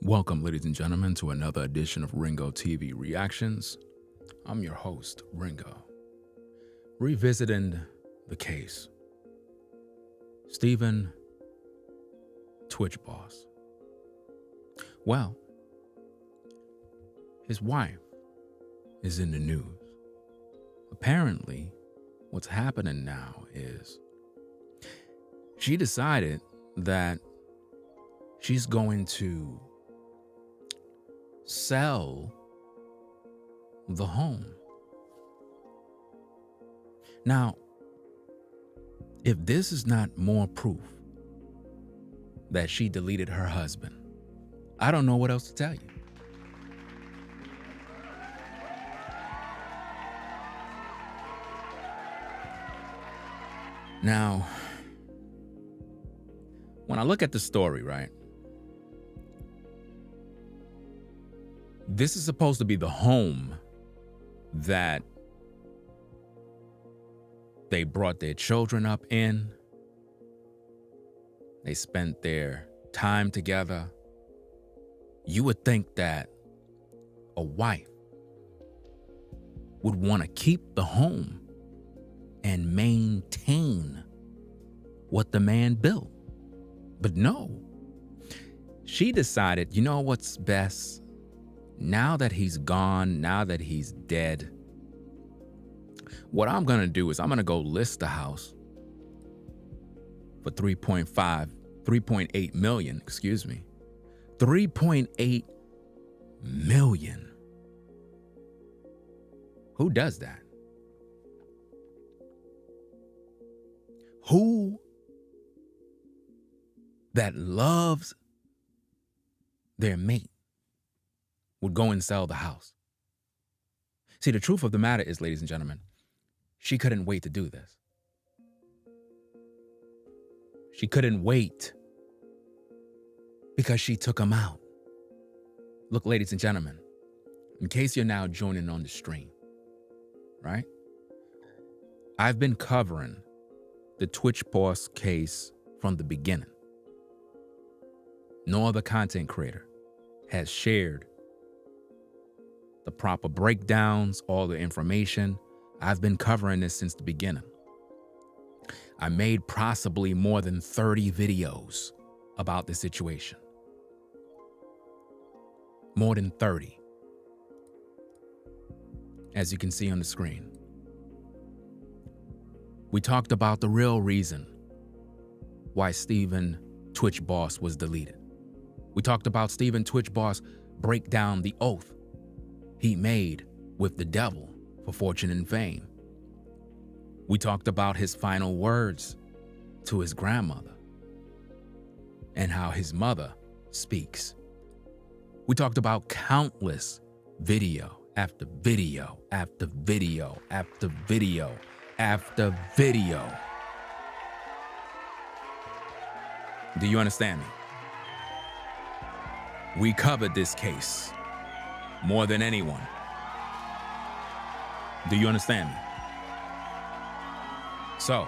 Welcome, ladies and gentlemen, to another edition of Ringo TV Reactions. I'm your host, Ringo. Revisiting the case. Stephen, Twitch boss. Well, his wife is in the news. Apparently, what's happening now is she decided that she's going to sell the home. Now, if this is not more proof that she deleted her husband, I don't know what else to tell you. Now, when I look at the story, right? This is supposed to be the home that they brought their children up in. They spent their time together. You would think that a wife would want to keep the home and maintain what the man built. But no, she decided, you know what's best? Now that he's gone, now that he's dead, what I'm going to do is I'm going to go list the house for 3.8 million, 3.8 million. Who does that? Who that loves their mate would go and sell the house? See, the truth of the matter is, ladies and gentlemen, she couldn't wait to do this. She couldn't wait because she took him out. Look, ladies and gentlemen, in case you're now joining on the stream, right? I've been covering the Twitch boss case from the beginning. No other content creator has shared the proper breakdowns, all the information. I've been covering this since the beginning. I made possibly more than 30 videos about the situation. More than 30. As you can see on the screen. We talked about the real reason why Stephen Twitch boss was deleted. We talked about Stephen Twitch boss break down the oath he made with the devil for fortune and fame. We talked about his final words to his grandmother and how his mother speaks. We talked about countless video after video after video after video after video. Do you understand me? We covered this case more than anyone. Do you understand me? So,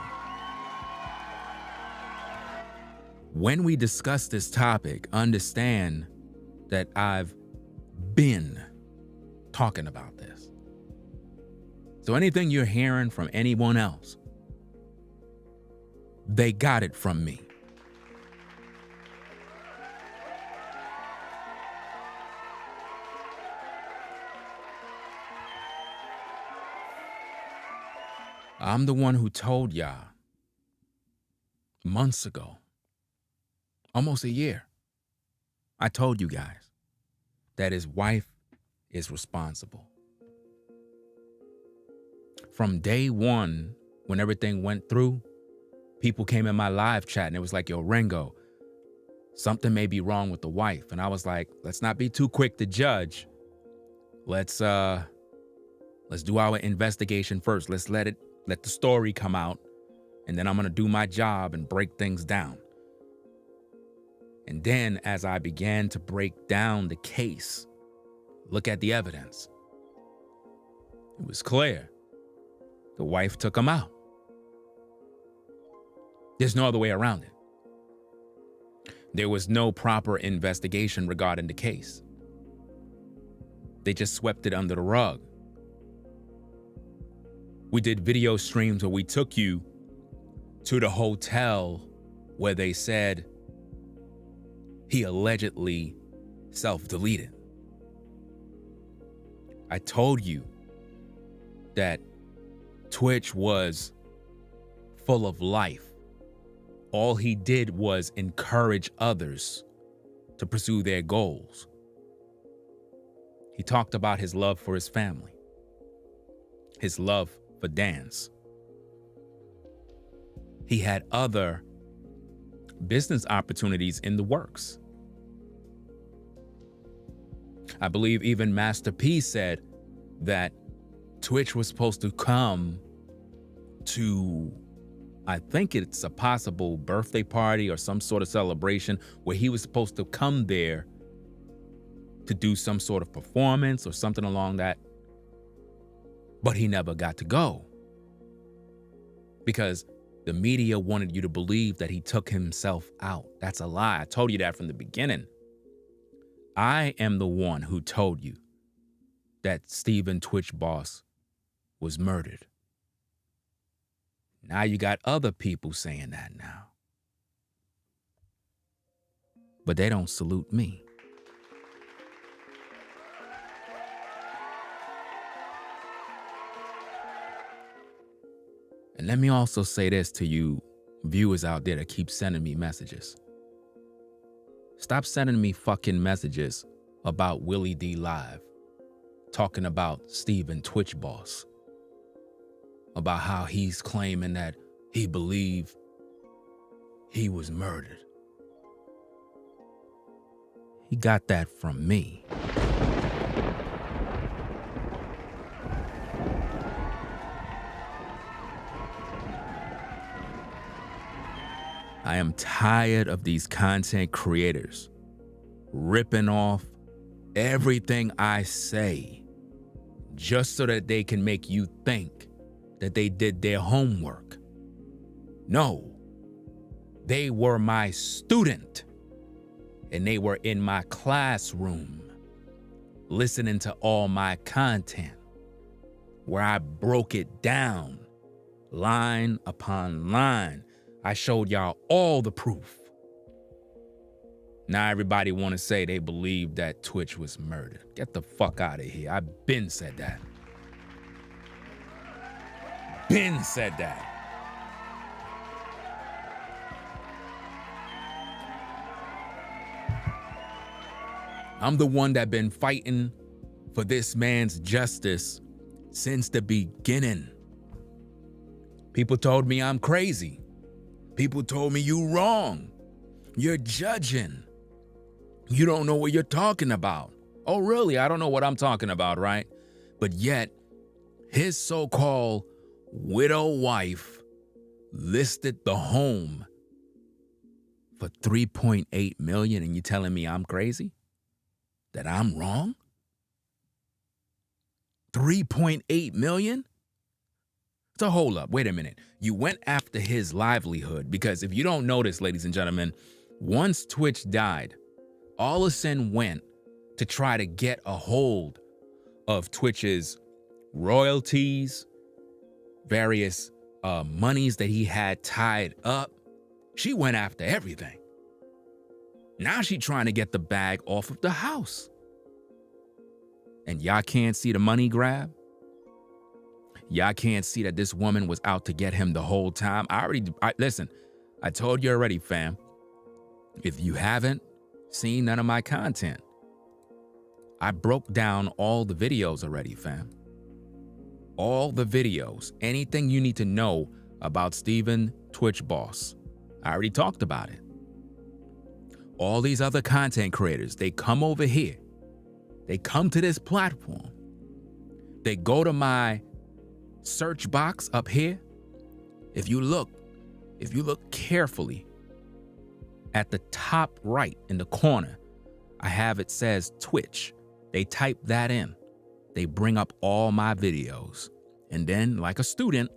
when we discuss this topic, understand that I've been talking about this. So anything you're hearing from anyone else, they got it from me. I'm the one who told y'all months ago, almost a year, I told you guys that his wife is responsible. From day one, when everything went through, people came in my live chat and it was like, yo, Ringo, something may be wrong with the wife. And I was like, let's not be too quick to judge. Let's do our investigation first. Let's let the story come out, and then I'm gonna do my job and break things down. And then as I began to break down the case, look at the evidence, it was clear the wife took him out. There's no other way around it. There was no proper investigation regarding the case. They just swept it under the rug. We did video streams where we took you to the hotel where they said he allegedly self-deleted. I told you that Twitch was full of life. All he did was encourage others to pursue their goals. He talked about his love for his family, his love for dance. He had other business opportunities in the works. I believe even Master P said that Twitch was supposed to come to, I think it's a possible birthday party or some sort of celebration where he was supposed to come there to do some sort of performance or something along that. But he never got to go because the media wanted you to believe that he took himself out. That's a lie. I told you that from the beginning. I am the one who told you that Stephen Twitch Boss was murdered. Now you got other people saying that now. But they don't salute me. And let me also say this to you viewers out there that keep sending me messages. Stop sending me fucking messages about Willie D Live, talking about Stephen Twitch Boss, about how he's claiming that he believed he was murdered. He got that from me. I am tired of these content creators ripping off everything I say just so that they can make you think that they did their homework. No, they were my student and they were in my classroom listening to all my content where I broke it down line upon line. I showed y'all all the proof. Now everybody want to say they believe that Twitch was murdered. Get the fuck out of here. I've been said that. Been said that. I'm the one that been fighting for this man's justice since the beginning. People told me I'm crazy. People told me you wrong. You're judging. You don't know what you're talking about. Oh, really? I don't know what I'm talking about, right? But yet, his so-called widow wife listed the home for $3.8 million, and you telling me I'm crazy? That I'm wrong? $3.8 million? So hold up, wait a minute. You went after his livelihood because if you don't notice, ladies and gentlemen, once Twitch died, all of a sudden went to try to get a hold of Twitch's royalties, various monies that he had tied up. She went after everything. Now she trying to get the bag off of the house. And y'all can't see the money grab? Y'all can't see that this woman was out to get him the whole time? Listen, I told you already, fam. If you haven't seen none of my content, I broke down all the videos already, fam. All the videos, anything you need to know about Stephen Twitch Boss. I already talked about it. All these other content creators, they come over here. They come to this platform. They go to my search box up here. If you look carefully at the top right in the corner, I have it says Twitch. They type that in. They bring up all my videos. And then, like a student,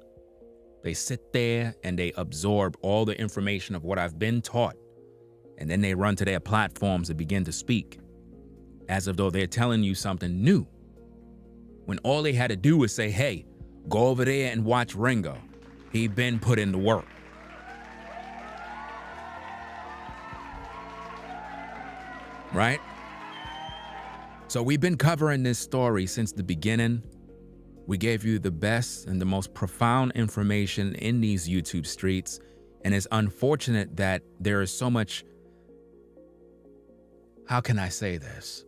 they sit there and they absorb all the information of what I've been taught And then they run to their platforms and begin to speak as if though they're telling you something new, when all they had to do was say, hey, go over there and watch Ringo. He been put in the work. Right? So we've been covering this story since the beginning. We gave you the best and the most profound information in these YouTube streets. And it's unfortunate that there is so much, how can I say this?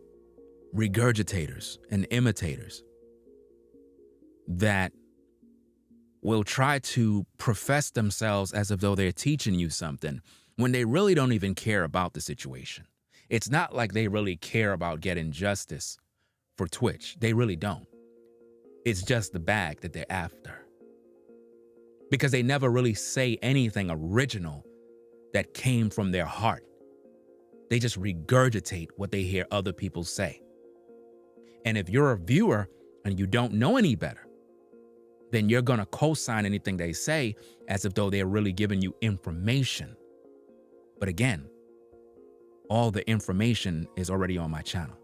Regurgitators and imitators that will try to profess themselves as if though they're teaching you something when they really don't even care about the situation. It's not like they really care about getting justice for Twitch. They really don't. It's just the bag that they're after. Because they never really say anything original that came from their heart. They just regurgitate what they hear other people say. And if you're a viewer and you don't know any better, then you're going to co-sign anything they say as if though they're really giving you information. But again, all the information is already on my channel.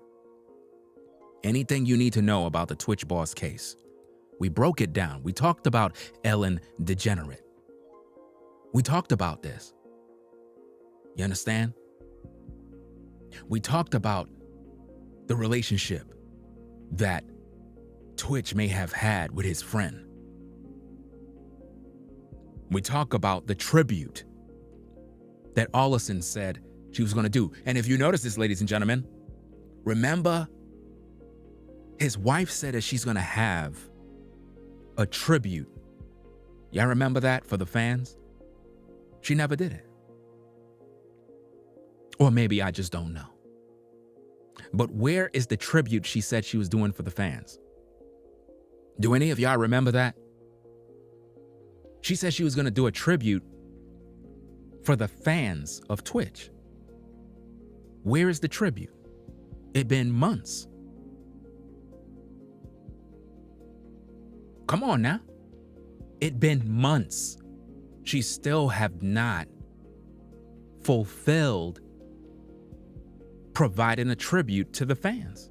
Anything you need to know about the Twitch Boss case, we broke it down. We talked about Ellen DeGenerate. We talked about this. You understand? We talked about the relationship that Twitch may have had with his friend. We talk about the tribute that Allison said she was going to do. And if you notice this, ladies and gentlemen, remember his wife said that she's going to have a tribute. Y'all remember that for the fans? She never did it. Or maybe I just don't know. But where is the tribute she said she was doing for the fans? Do any of y'all remember that? She said she was going to do a tribute for the fans of Twitch. Where is the tribute? It's been months. Come on now. It's been months. She still have not fulfilled providing a tribute to the fans.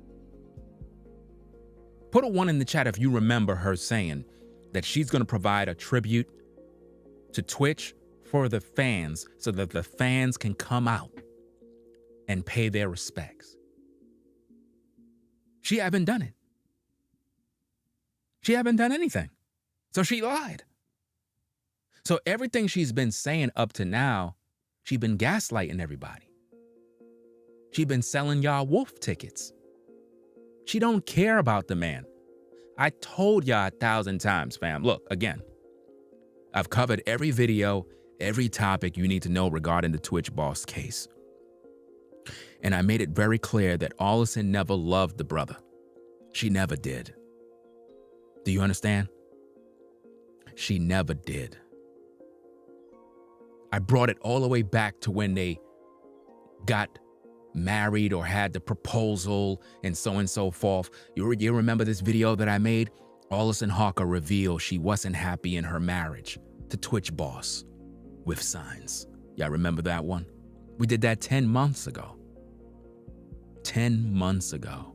Put a 1 in the chat if you remember her saying that she's going to provide a tribute to Twitch for the fans so that the fans can come out and pay their respects. She haven't done it. She haven't done anything. So she lied. So everything she's been saying up to now, she's been gaslighting everybody. She's been selling y'all wolf tickets. She don't care about the man. I told y'all 1,000 times, fam. Look, again, I've covered every video, every topic you need to know regarding the Twitch Boss case. And I made it very clear that Allison never loved the brother. She never did. Do you understand? She never did. I brought it all the way back to when they got married or had the proposal and so forth. You remember this video that I made? Allison Hawker revealed she wasn't happy in her marriage to Twitch Boss with signs. Y'all remember that one? We did that 10 months ago. 10 months ago.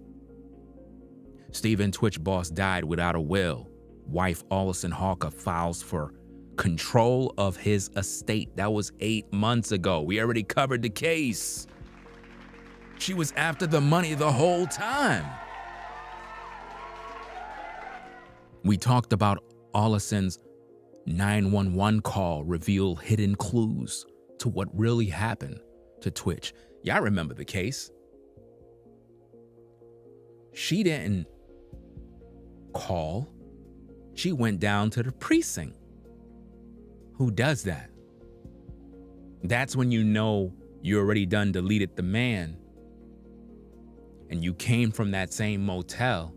Stephen Twitch Boss died without a will. Wife Allison Hawker files for control of his estate. That was 8 months ago. We already covered the case. She was after the money the whole time. We talked about Allison's 911 call revealed hidden clues to what really happened to Twitch. Y'all remember the case. She didn't call. She went down to the precinct. Who does that? That's when you know you already done deleted the man and you came from that same motel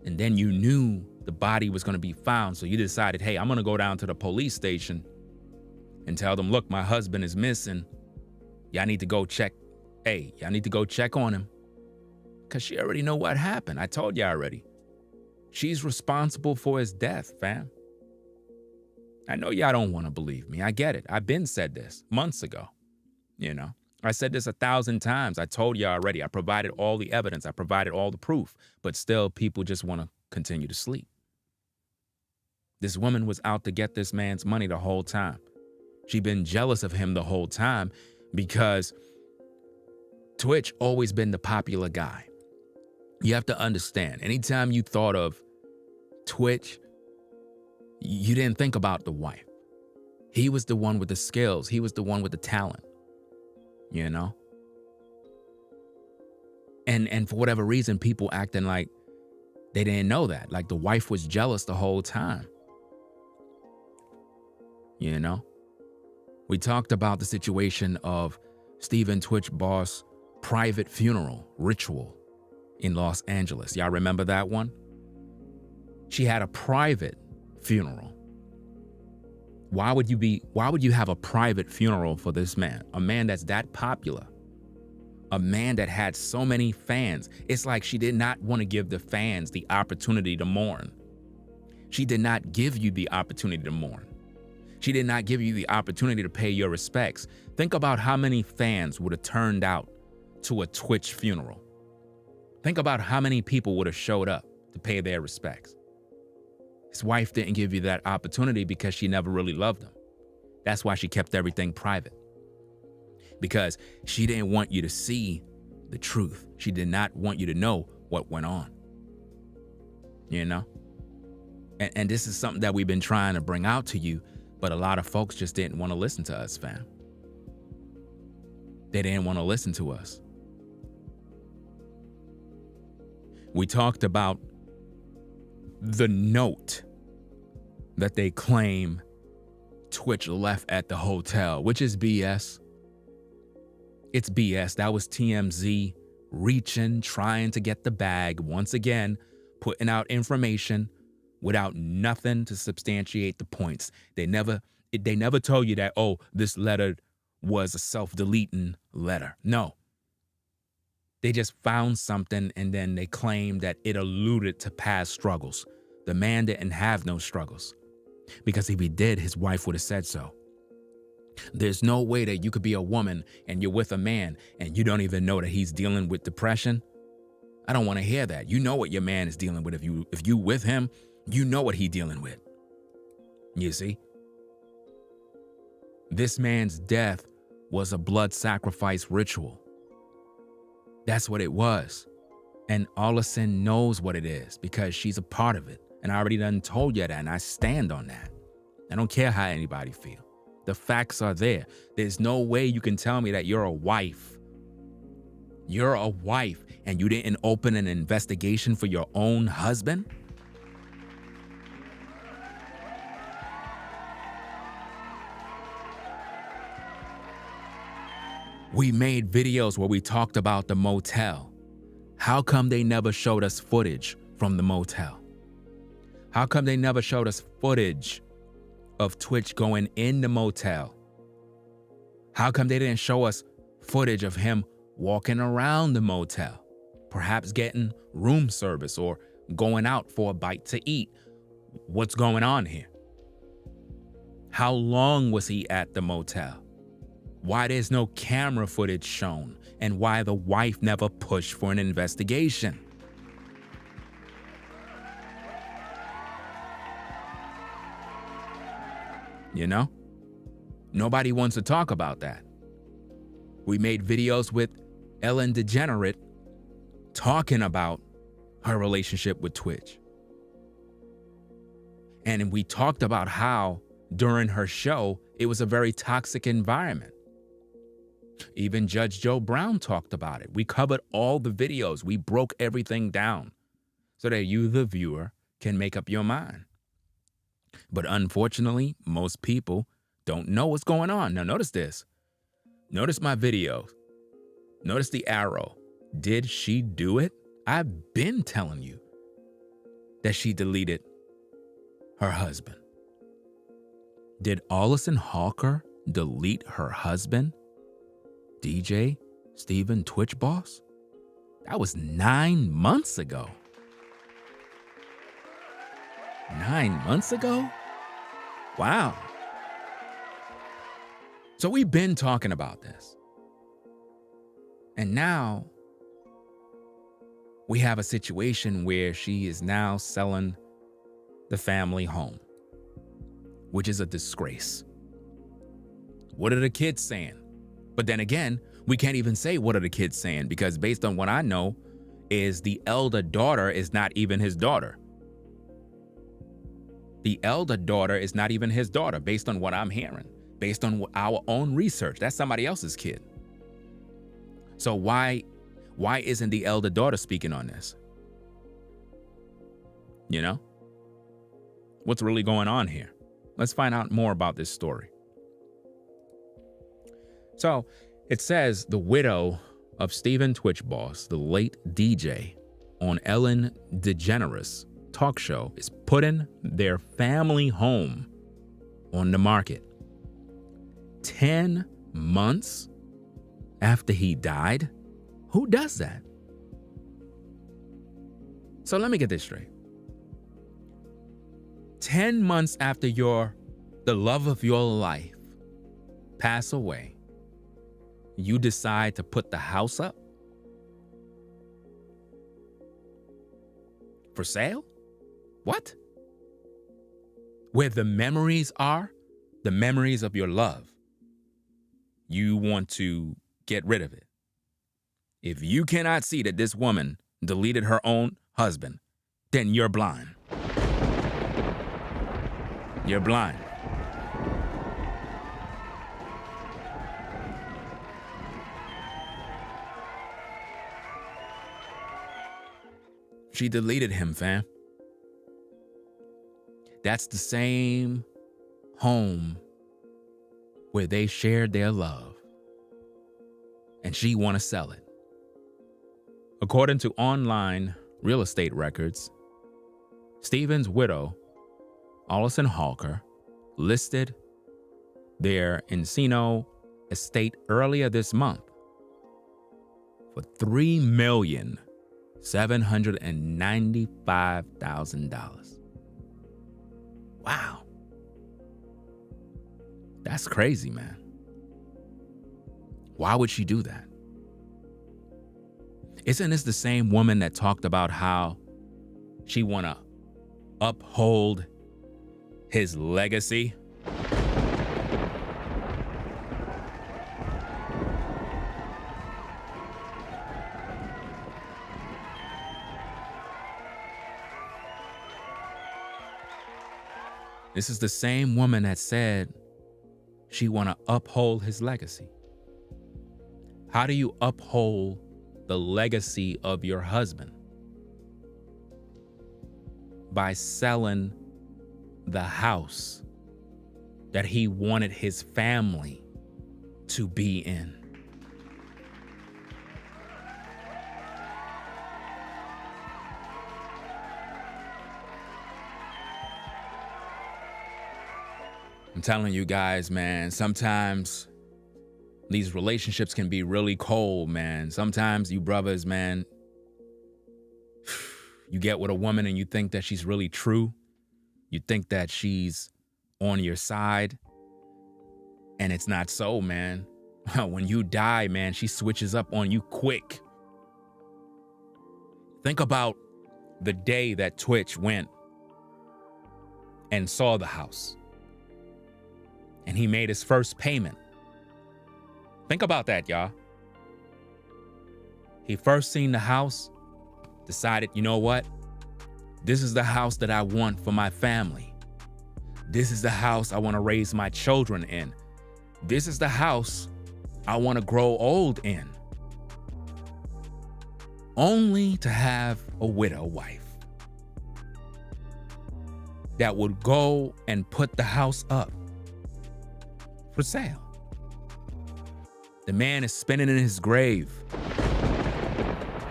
and then you knew the body was going to be found. So you decided, hey, I'm going to go down to the police station and tell them, look, my husband is missing. Y'all need to go check. Hey, y'all need to go check on him. Because she already know what happened. I told you already. She's responsible for his death, fam. I know y'all don't want to believe me. I get it. I've been said this months ago. You know, I said this 1,000 times. I told you already. I provided all the evidence. I provided all the proof. But still, people just want to continue to sleep. This woman was out to get this man's money the whole time. She'd been jealous of him the whole time because Twitch always been the popular guy. You have to understand, anytime you thought of Twitch, you didn't think about the wife. He was the one with the skills. He was the one with the talent, you know? And for whatever reason, people acting like they didn't know that. Like the wife was jealous the whole time, you know? We talked about the situation of Stephen Twitch Boss' private funeral ritual in Los Angeles. Y'all remember that one? She had a private funeral. Why would you have a private funeral for this man? A man that's that popular. A man that had so many fans. It's like she did not want to give the fans the opportunity to mourn. She did not give you the opportunity to mourn. She did not give you the opportunity to pay your respects. Think about how many fans would have turned out to a Twitch funeral. Think about how many people would have showed up to pay their respects. His wife didn't give you that opportunity because she never really loved him. That's why she kept everything private. Because she didn't want you to see the truth. She did not want you to know what went on. You know? And this is something that we've been trying to bring out to you, but a lot of folks just didn't want to listen to us, fam. They didn't want to listen to us. We talked about the note that they claim Twitch left at the hotel, which is BS. It's BS. That was TMZ reaching, trying to get the bag, once again, putting out information without nothing to substantiate the points. They never told you that, oh, this letter was a self-deleting letter. No. They just found something and then they claimed that it alluded to past struggles. The man didn't have no struggles, because if he did, his wife would have said so. There's no way that you could be a woman and you're with a man and you don't even know that he's dealing with depression. I don't want to hear that. You know what your man is dealing with. If you with him, you know what he's dealing with. You see? This man's death was a blood sacrifice ritual. That's what it was. And Allison knows what it is because she's a part of it. And I already done told you that, and I stand on that. I don't care how anybody feel. The facts are there. There's no way you can tell me that you're a wife. You're a wife and you didn't open an investigation for your own husband? We made videos where we talked about the motel. How come they never showed us footage from the motel? How come they never showed us footage of Twitch going in the motel? How come they didn't show us footage of him walking around the motel, perhaps getting room service or going out for a bite to eat? What's going on here? How long was he at the motel? Why there's no camera footage shown, and why the wife never pushed for an investigation? You know? Nobody wants to talk about that. We made videos with Ellen DeGenerate talking about her relationship with Twitch. And we talked about how during her show, it was a very toxic environment. Even Judge Joe Brown talked about it. We covered all the videos. We broke everything down so that you, the viewer, can make up your mind. But unfortunately, most people don't know what's going on. Now notice this. Notice my video. Notice the arrow. Did she do it? I've been telling you that she deleted her husband. Did Allison Hawker delete her husband? DJ Stephen Twitch Boss? That was 9 months ago. 9 months ago? Wow. So we've been talking about this. And now we have a situation where she is now selling the family home, which is a disgrace. What are the kids saying? But then again, we can't even say what are the kids saying, because based on what I know is the elder daughter is not even his daughter. The elder daughter is not even his daughter, based on what I'm hearing, based on our own research. That's somebody else's kid. So why isn't the elder daughter speaking on this? You know? What's really going on here? Let's find out more about this story. So it says the widow of Stephen Twitch Boss, the late DJ on Ellen DeGeneres talk show, is putting their family home on the market 10 months after he died. Who does that? So let me get this straight. 10 months after the love of your life pass away, you decide to put the house up for sale? What? Where the memories are, the memories of your love, you want to get rid of it. If you cannot see that this woman deleted her own husband, then you're blind. You're blind. She deleted him, fam. That's the same home where they shared their love, and she want to sell it. According to online real estate records, Stephen's widow, Allison Hawker, listed their Encino estate earlier this month for $3,795,000. Wow. That's crazy, man. Why would she do that? Isn't this the same woman that talked about how she want to uphold his legacy? This is the same woman that said she want to uphold his legacy. How do you uphold the legacy of your husband? By selling the house that he wanted his family to be in. I'm telling you guys, man, sometimes these relationships can be really cold, man. Sometimes you brothers, man, you get with a woman and you think that she's really true. You think that she's on your side, and it's not so, man. When you die, man, she switches up on you quick. Think about the day that Twitch went and saw the house, and he made his first payment. Think about that, y'all. He first seen the house, decided, you know what? This is the house that I want for my family. This is the house I want to raise my children in. This is the house I want to grow old in. Only to have a widow wife that would go and put the house up for sale. The man is spinning in his grave.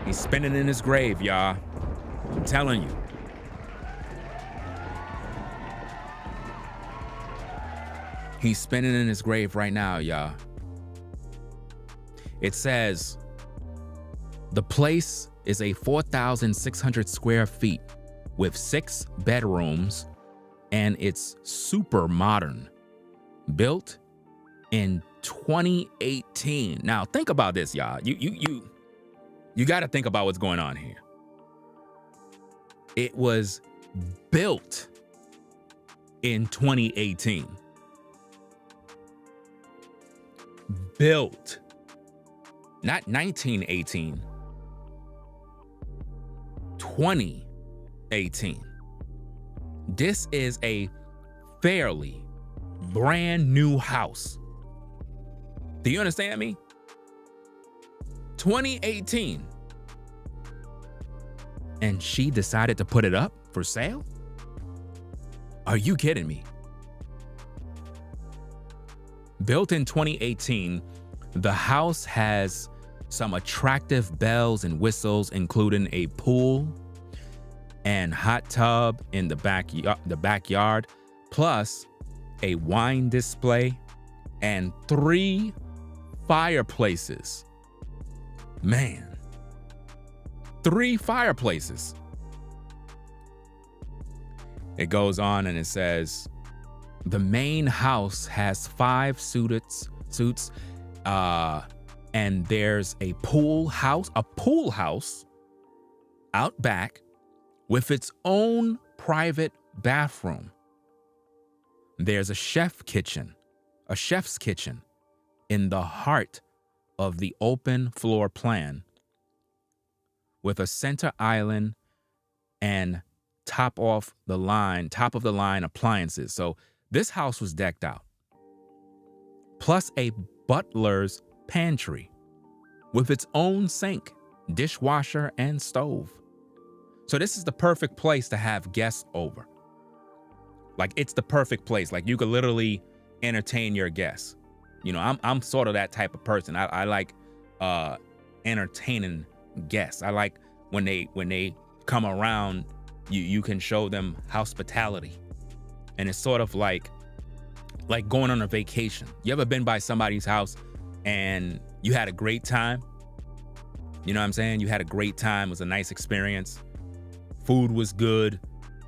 He's spinning in his grave, y'all. I'm telling you. He's spinning in his grave right now, y'all. It says, the place is a 4,600 square feet with 6 bedrooms, and it's super modern, built in 2018. Now think about this, y'all. You got to think about what's going on here. It was built in 2018. Built, not 1918, 2018. This is a fairly brand new house. Do you understand me? 2018. And she decided to put it up for sale? Are you kidding me? Built in 2018, the house has some attractive bells and whistles, including a pool and hot tub in the backyard, plus a wine display and 3 fireplaces. Man, 3 fireplaces. It goes on and it says, the main house has 5 suites, and there's a pool house out back with its own private bathroom. There's a chef's kitchen in the heart of the open floor plan with a center island and top of the line appliances. So this house was decked out. Plus a butler's pantry with its own sink, dishwasher, and stove. So this is the perfect place to have guests over. Like, it's the perfect place. Like, you could literally entertain your guests. You know, I'm sort of that type of person. I like entertaining guests. I like when they come around, you can show them hospitality. And it's sort of like going on a vacation. You ever been by somebody's house and you had a great time? You know what I'm saying? You had a great time. It was a nice experience. Food was good.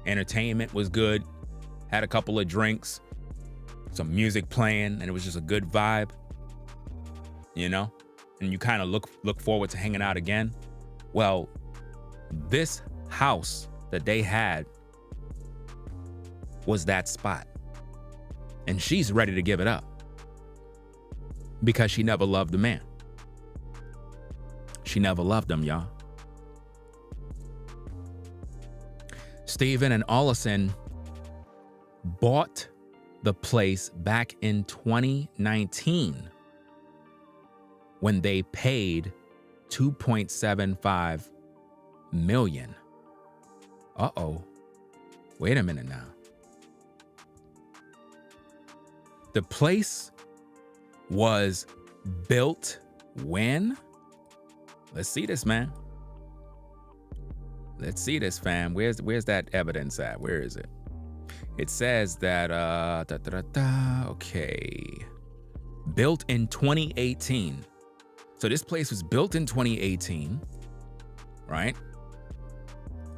Entertainment was good. Had a couple of drinks, some music playing, and it was just a good vibe, you know? And you kind of look forward to hanging out again. Well, this house that they had was that spot. And she's ready to give it up because she never loved the man. She never loved him, y'all. Stephen and Allison bought the place back in 2019 when they paid $2.75 million. Uh-oh. Wait a minute now. The place was built when? Let's see this, man. Let's see this, fam. Where's that evidence at? Where is it? It says that, okay. Built in 2018. So this place was built in 2018, right?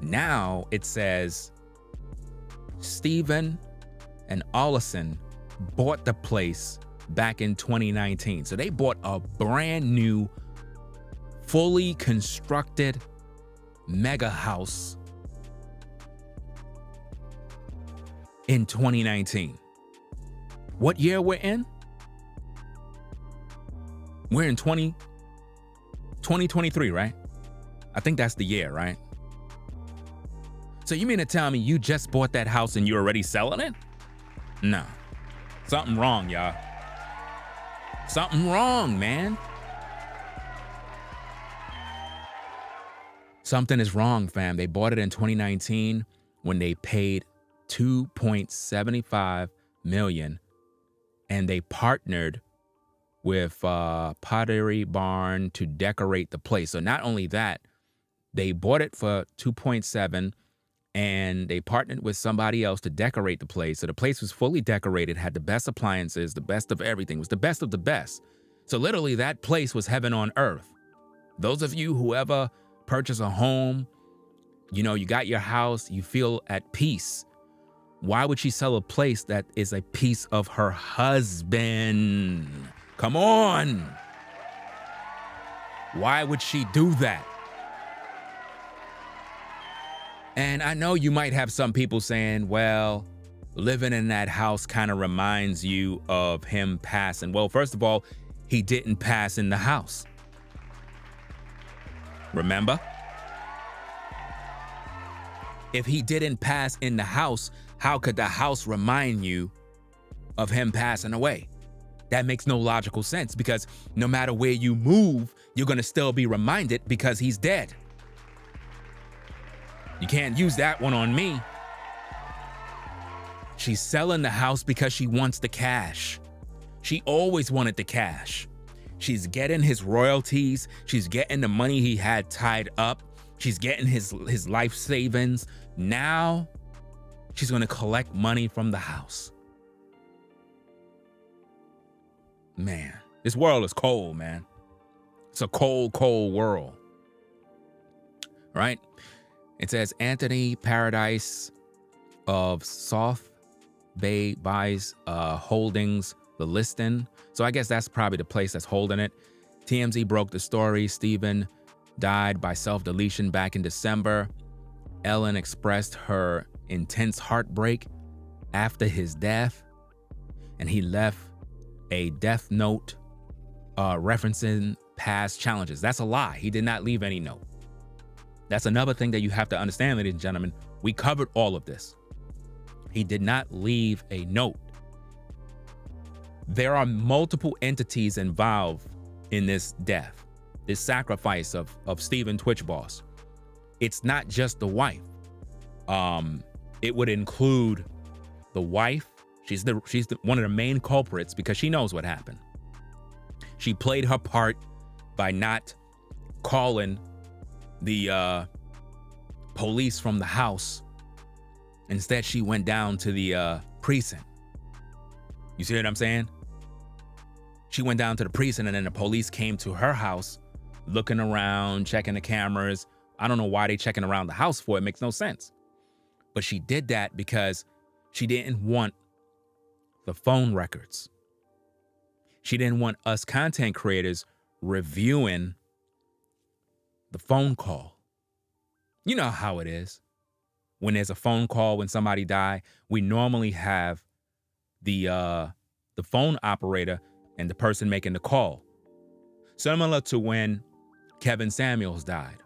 Now it says Stephen and Allison bought the place back in 2019. So they bought a brand new, fully constructed mega house in 2019. What year we're in? We're in 2023, right? I think that's the year, right? So you mean to tell me you just bought that house and you're already selling it? No. Something wrong, y'all. Something wrong, man. Something is wrong, fam. They bought it in 2019 when they paid $2.75 million, and they partnered with Pottery Barn to decorate the place. So not only that, they bought it for 2.7, and they partnered with somebody else to decorate the place. So the place was fully decorated, had the best appliances, the best of everything, was the best of the best. So literally that place was heaven on earth. Those of you who ever purchase a home, you know, you got your house, you feel at peace. Why would she sell a place that is a piece of her husband? Come on. Why would she do that? And I know you might have some people saying, well, living in that house kind of reminds you of him passing. Well, first of all, he didn't pass in the house. Remember? If he didn't pass in the house, how could the house remind you of him passing away? That makes no logical sense, because no matter where you move, you're going to still be reminded because he's dead. You can't use that one on me. She's selling the house because she wants the cash. She always wanted the cash. She's getting his royalties. She's getting the money he had tied up. She's getting his life savings. Now she's going to collect money from the house. Man, this world is cold, man. It's a cold, cold world. Right? It says Anthony Paradise of South Bay buys Holdings the listing. So I guess that's probably the place that's holding it. TMZ broke the story. Stephen died by self-deletion back in December. Ellen expressed her intense heartbreak after his death, and he left a death note referencing past challenges. That's a lie. He did not leave any note. That's another thing that you have to understand, ladies and gentlemen. We covered all of this. He did not leave a note. There are multiple entities involved in this death, this sacrifice of Stephen Twitch Boss. It's not just the wife. It would include the wife. She's one of the main culprits because she knows what happened. She played her part by not calling the police from the house. Instead, she went down to the precinct. You see what I'm saying? She went down to the precinct, and then the police came to her house, looking around, checking the cameras. I don't know why they checking around the house for. It makes no sense. But she did that because she didn't want the phone records. She didn't want us content creators reviewing the phone call. You know how it is. When there's a phone call, when somebody died, we normally have the phone operator and the person making the call. Similar to when Kevin Samuels died.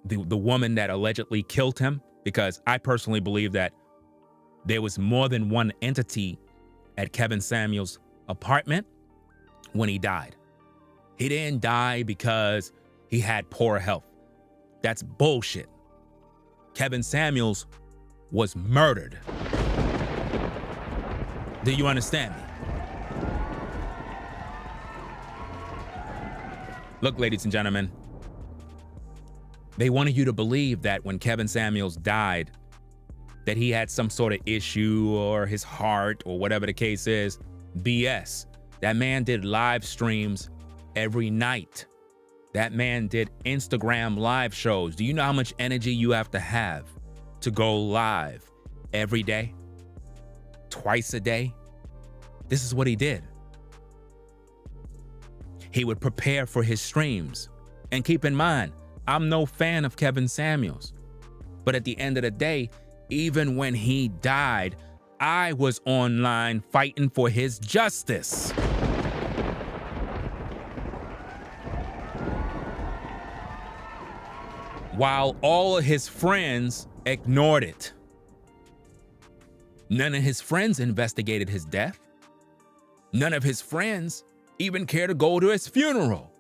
The woman that allegedly killed him, because I personally believe that there was more than one entity at Kevin Samuels' apartment when he died. He didn't die because he had poor health. That's bullshit. Kevin Samuels was murdered. Do you understand me? Look, ladies and gentlemen, they wanted you to believe that when Kevin Samuels died, that he had some sort of issue or his heart or whatever the case is. BS. That man did live streams every night. That man did Instagram live shows. Do you know how much energy you have to go live every day? Twice a day? This is what he did. He would prepare for his streams. And keep in mind, I'm no fan of Kevin Samuels. But at the end of the day, even when he died, I was online fighting for his justice. While all of his friends ignored it. None of his friends investigated his death. None of his friends even cared to go to his funeral.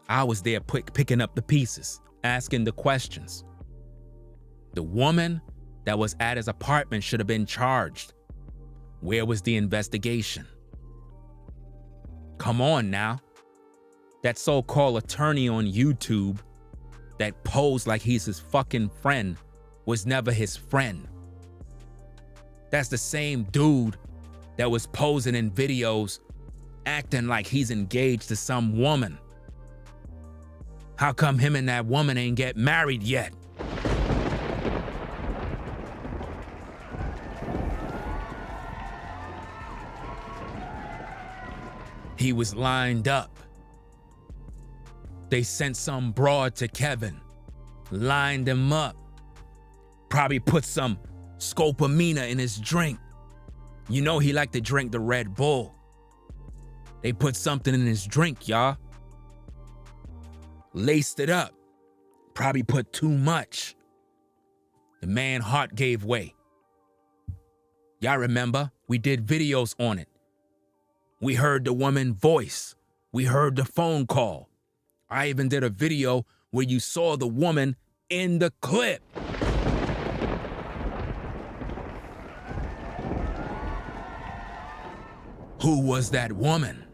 I was there picking up the pieces, asking the questions. The woman that was at his apartment should have been charged. Where was the investigation? Come on now. That so-called attorney on YouTube that posed like he's his fucking friend was never his friend. That's the same dude that was posing in videos acting like he's engaged to some woman. How come him and that woman ain't get married yet? He was lined up. They sent some broad to Kevin, lined him up, probably put some scopamina in his drink. You know he liked to drink the Red Bull. They put something in his drink, y'all. Laced it up, probably put too much. The man's heart gave way. Y'all remember, we did videos on it. We heard the woman's voice. We heard the phone call. I even did a video where you saw the woman in the clip. Who was that woman?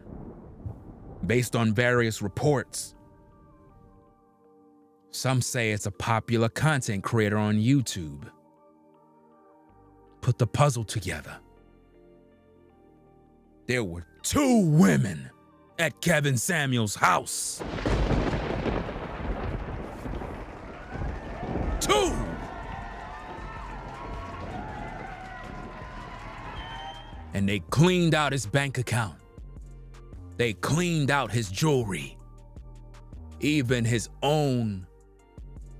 Based on various reports, some say it's a popular content creator on YouTube. Put the puzzle together. There were 2 women at Kevin Samuels' house. 2! And they cleaned out his bank account. They cleaned out his jewelry. Even his own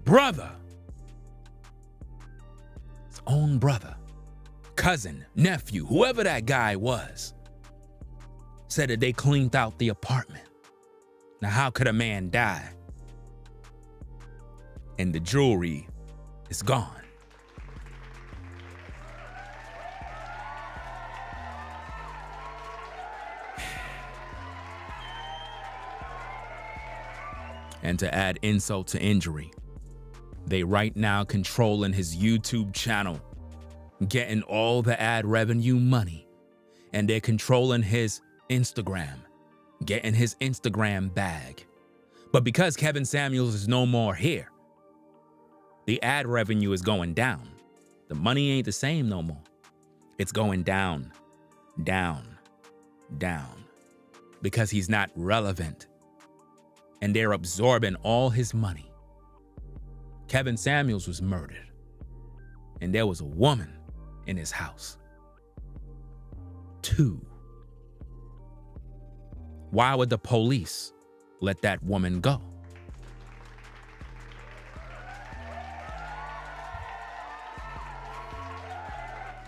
brother. His own brother, cousin, nephew, whoever that guy was, said that they cleaned out the apartment. Now, how could a man die and the jewelry is gone? And to add insult to injury, they right now controlling his YouTube channel, getting all the ad revenue money, and they're controlling his Instagram, getting his Instagram bag. But because Kevin Samuels is no more here, the ad revenue is going down. The money ain't the same no more. It's going down, down, down, because he's not relevant. And they're absorbing all his money. Kevin Samuels was murdered, and there was a woman in his house. 2. Why would the police let that woman go?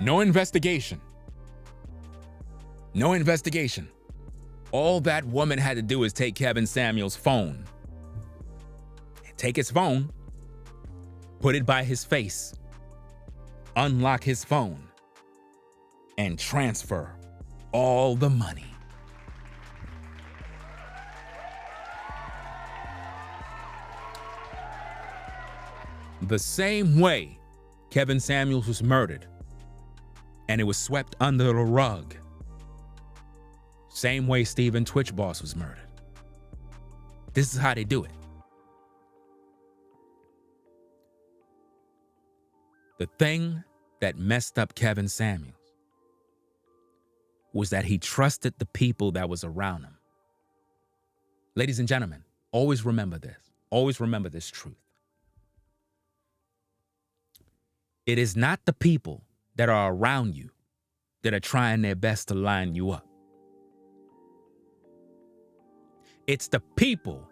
No investigation. No investigation. All that woman had to do is take Kevin Samuels' phone. Take his phone, put it by his face, unlock his phone, and transfer all the money. The same way Kevin Samuels was murdered, and it was swept under the rug. Same way Stephen Twitch Boss was murdered. This is how they do it. The thing that messed up Kevin Samuels was that he trusted the people that was around him. Ladies and gentlemen, always remember this. Always remember this truth. It is not the people that are around you that are trying their best to line you up. It's the people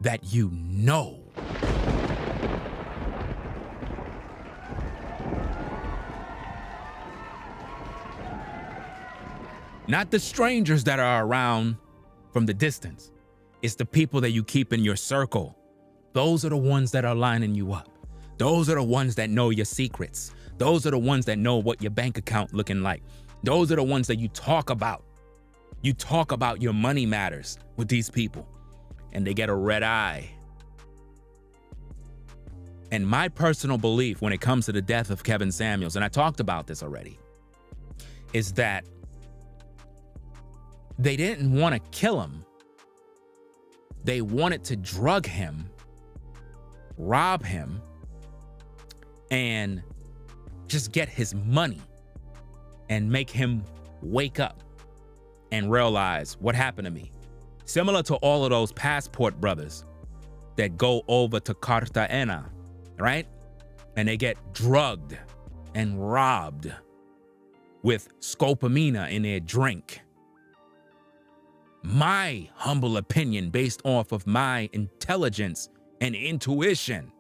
that you know. Not the strangers that are around from the distance. It's the people that you keep in your circle. Those are the ones that are lining you up. Those are the ones that know your secrets. Those are the ones that know what your bank account looking like. Those are the ones that you talk about. You talk about your money matters with these people, and they get a red eye. And my personal belief when it comes to the death of Kevin Samuels, and I talked about this already, is that they didn't want to kill him. They wanted to drug him, rob him, and just get his money and make him wake up and realize what happened to me. Similar to all of those passport brothers that go over to Cartagena, right? And they get drugged and robbed with scopamina in their drink. My humble opinion, based off of my intelligence and intuition,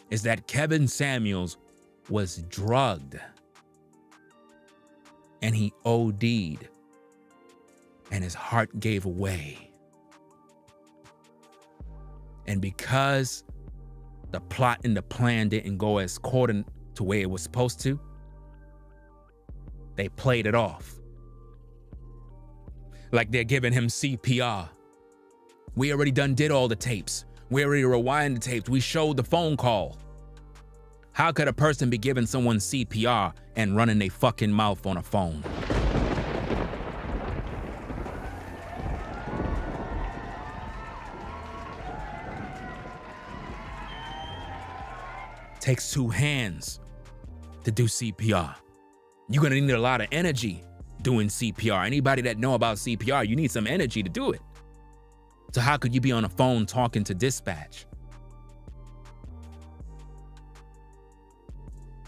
is that Kevin Samuels was drugged and he OD'd and his heart gave way. And because the plot and the plan didn't go as according to where it was supposed to, they played it off like they're giving him CPR. We already did all the tapes. We already rewind the tapes. We showed the phone call. How could a person be giving someone CPR and running their fucking mouth on a phone? Takes two hands to do CPR. You're gonna need a lot of energy doing CPR. Anybody that know about CPR, you need some energy to do it. So how could you be on a phone talking to dispatch?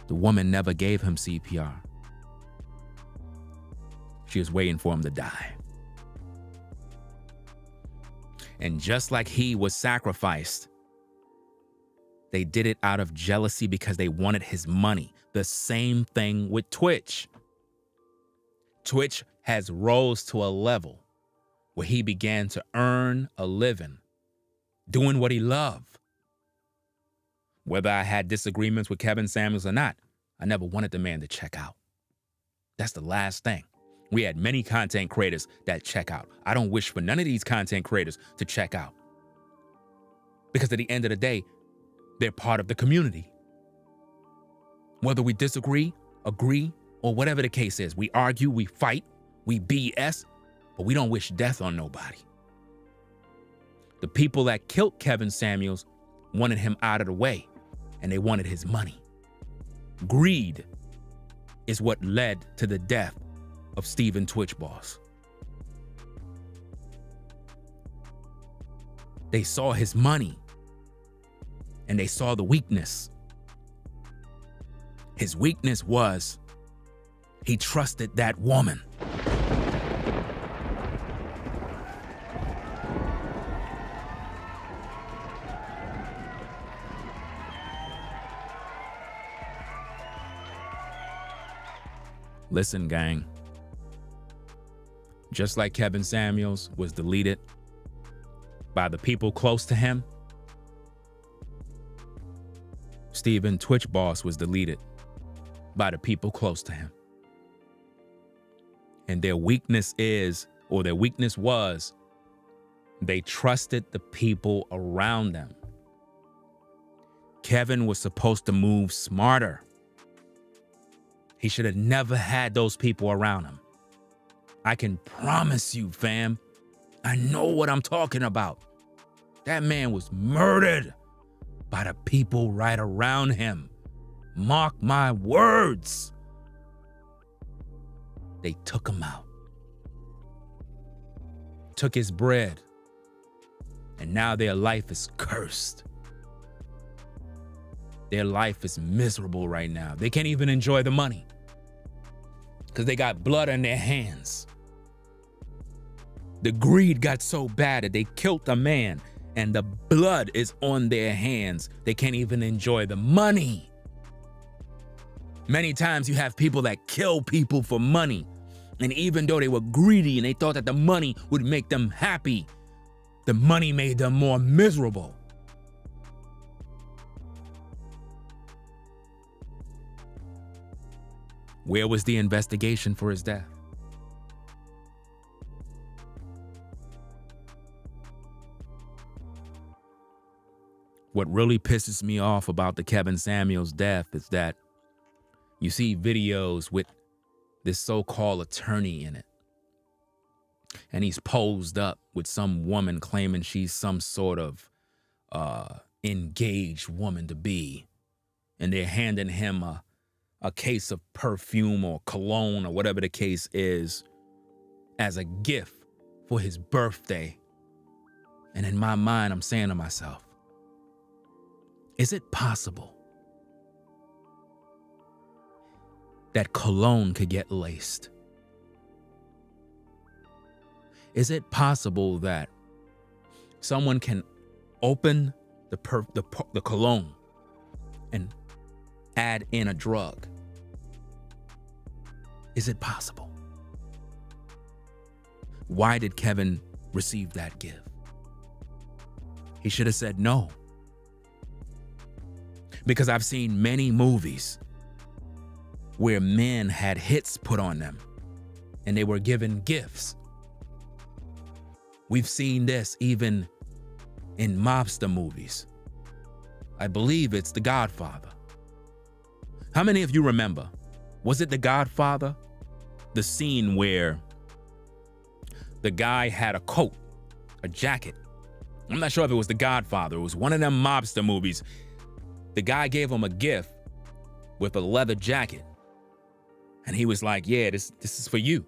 The woman never gave him CPR. She was waiting for him to die. And just like he was sacrificed, they did it out of jealousy because they wanted his money. The same thing with Twitch. Twitch has rose to a level where he began to earn a living doing what he loved. Whether I had disagreements with Kevin Samuels or not, I never wanted the man to check out. That's the last thing. We had many content creators that check out. I don't wish for none of these content creators to check out. Because at the end of the day, they're part of the community. Whether we disagree, agree, or whatever the case is, we argue, we fight, we BS, but we don't wish death on nobody. The people that killed Kevin Samuels wanted him out of the way, and they wanted his money. Greed is what led to the death of Stephen Twitch Boss. They saw his money, and they saw the weakness. His weakness was he trusted that woman. Listen, gang. Just like Kevin Samuels was deleted by the people close to him, Stephen Twitch Boss was deleted by the people close to him. And their weakness was, they trusted the people around them. Kevin was supposed to move smarter. He should have never had those people around him. I can promise you, fam, I know what I'm talking about. That man was murdered by the people right around him. Mark my words. They took him out. Took his bread. And now their life is cursed. Their life is miserable right now. They can't even enjoy the money because they got blood on their hands. The greed got so bad that they killed a man and the blood is on their hands. They can't even enjoy the money. Many times you have people that kill people for money. And even though they were greedy and they thought that the money would make them happy, the money made them more miserable. Where was the investigation for his death? What really pisses me off about the Kevin Samuels death is that you see videos with this so-called attorney in it. And he's posed up with some woman claiming she's some sort of engaged woman to be. And they're handing him a case of perfume or cologne or whatever the case is as a gift for his birthday. And in my mind, I'm saying to myself, is it possible that cologne could get laced? Is it possible that someone can open the cologne and add in a drug? Is it possible? Why did Kevin receive that gift? He should have said no. Because I've seen many movies where men had hits put on them and they were given gifts. We've seen this even in mobster movies. I believe it's The Godfather. How many of you remember? Was it The Godfather? The scene where the guy had a coat, a jacket. I'm not sure if it was The Godfather. It was one of them mobster movies. The guy gave him a gift with a leather jacket. And he was like, yeah, this is for you.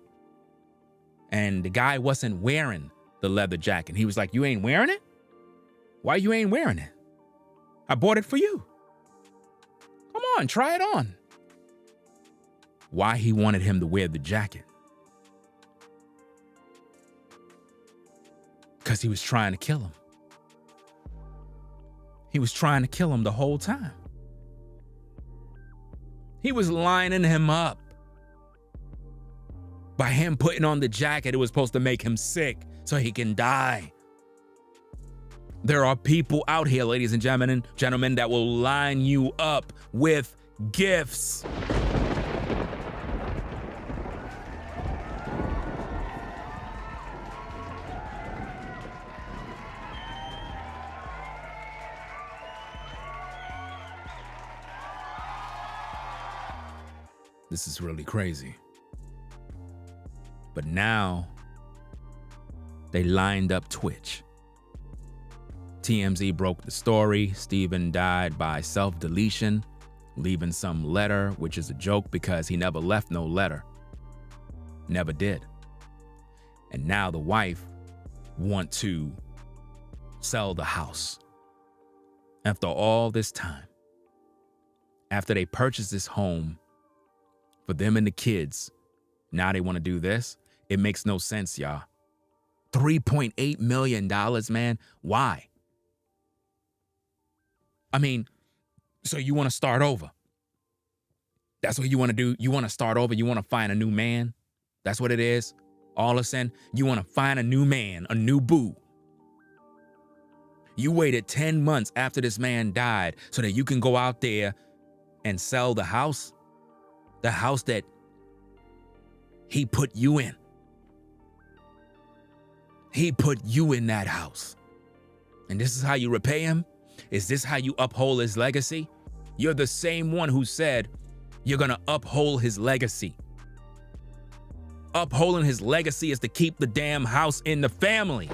And the guy wasn't wearing the leather jacket. He was like, you ain't wearing it? Why you ain't wearing it? I bought it for you. Come on, try it on. Why he wanted him to wear the jacket? Because he was trying to kill him. He was trying to kill him the whole time. He was lining him up. By him putting on the jacket, it was supposed to make him sick so he can die. There are people out here, ladies and gentlemen, that will line you up with gifts. This is really crazy. But now they lined up Twitch. TMZ broke the story. Stephen died by self-deletion, leaving some letter, which is a joke because he never left no letter. Never did. And now the wife want to sell the house. After all this time, after they purchased this home for them and the kids, now they want to do this? It makes no sense, y'all. $3.8 million, man. Why? I mean, so you want to start over. That's what you want to do. You want to start over. You want to find a new man. That's what it is. All of a sudden, you want to find a new man, a new boo. You waited 10 months after this man died so that you can go out there and sell the house that he put you in. He put you in that house. And this is how you repay him? Is this how you uphold his legacy? You're the same one who said you're gonna uphold his legacy. Upholding his legacy is to keep the damn house in the family.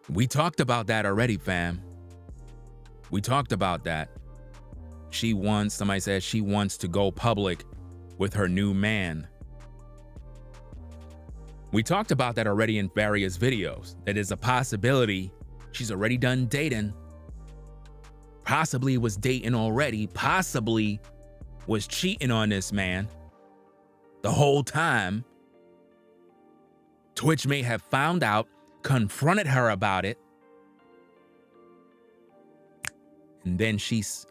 We talked about that already, fam. We talked about that. Somebody said she wants to go public with her new man. We talked about that already in various videos. That is a possibility. She's already done dating. Possibly was dating already. Possibly was cheating on this man the whole time. Twitch may have found out, confronted her about it, and then she's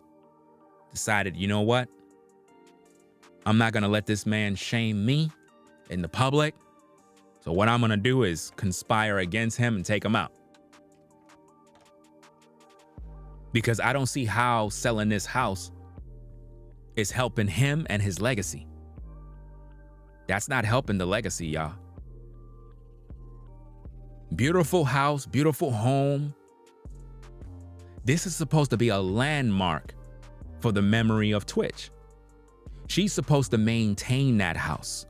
decided, you know what? I'm not gonna let this man shame me in the public. So what I'm gonna do is conspire against him and take him out. Because I don't see how selling this house is helping him and his legacy. That's not helping the legacy, y'all. Beautiful house, beautiful home. This is supposed to be a landmark for the memory of Twitch. She's supposed to maintain that house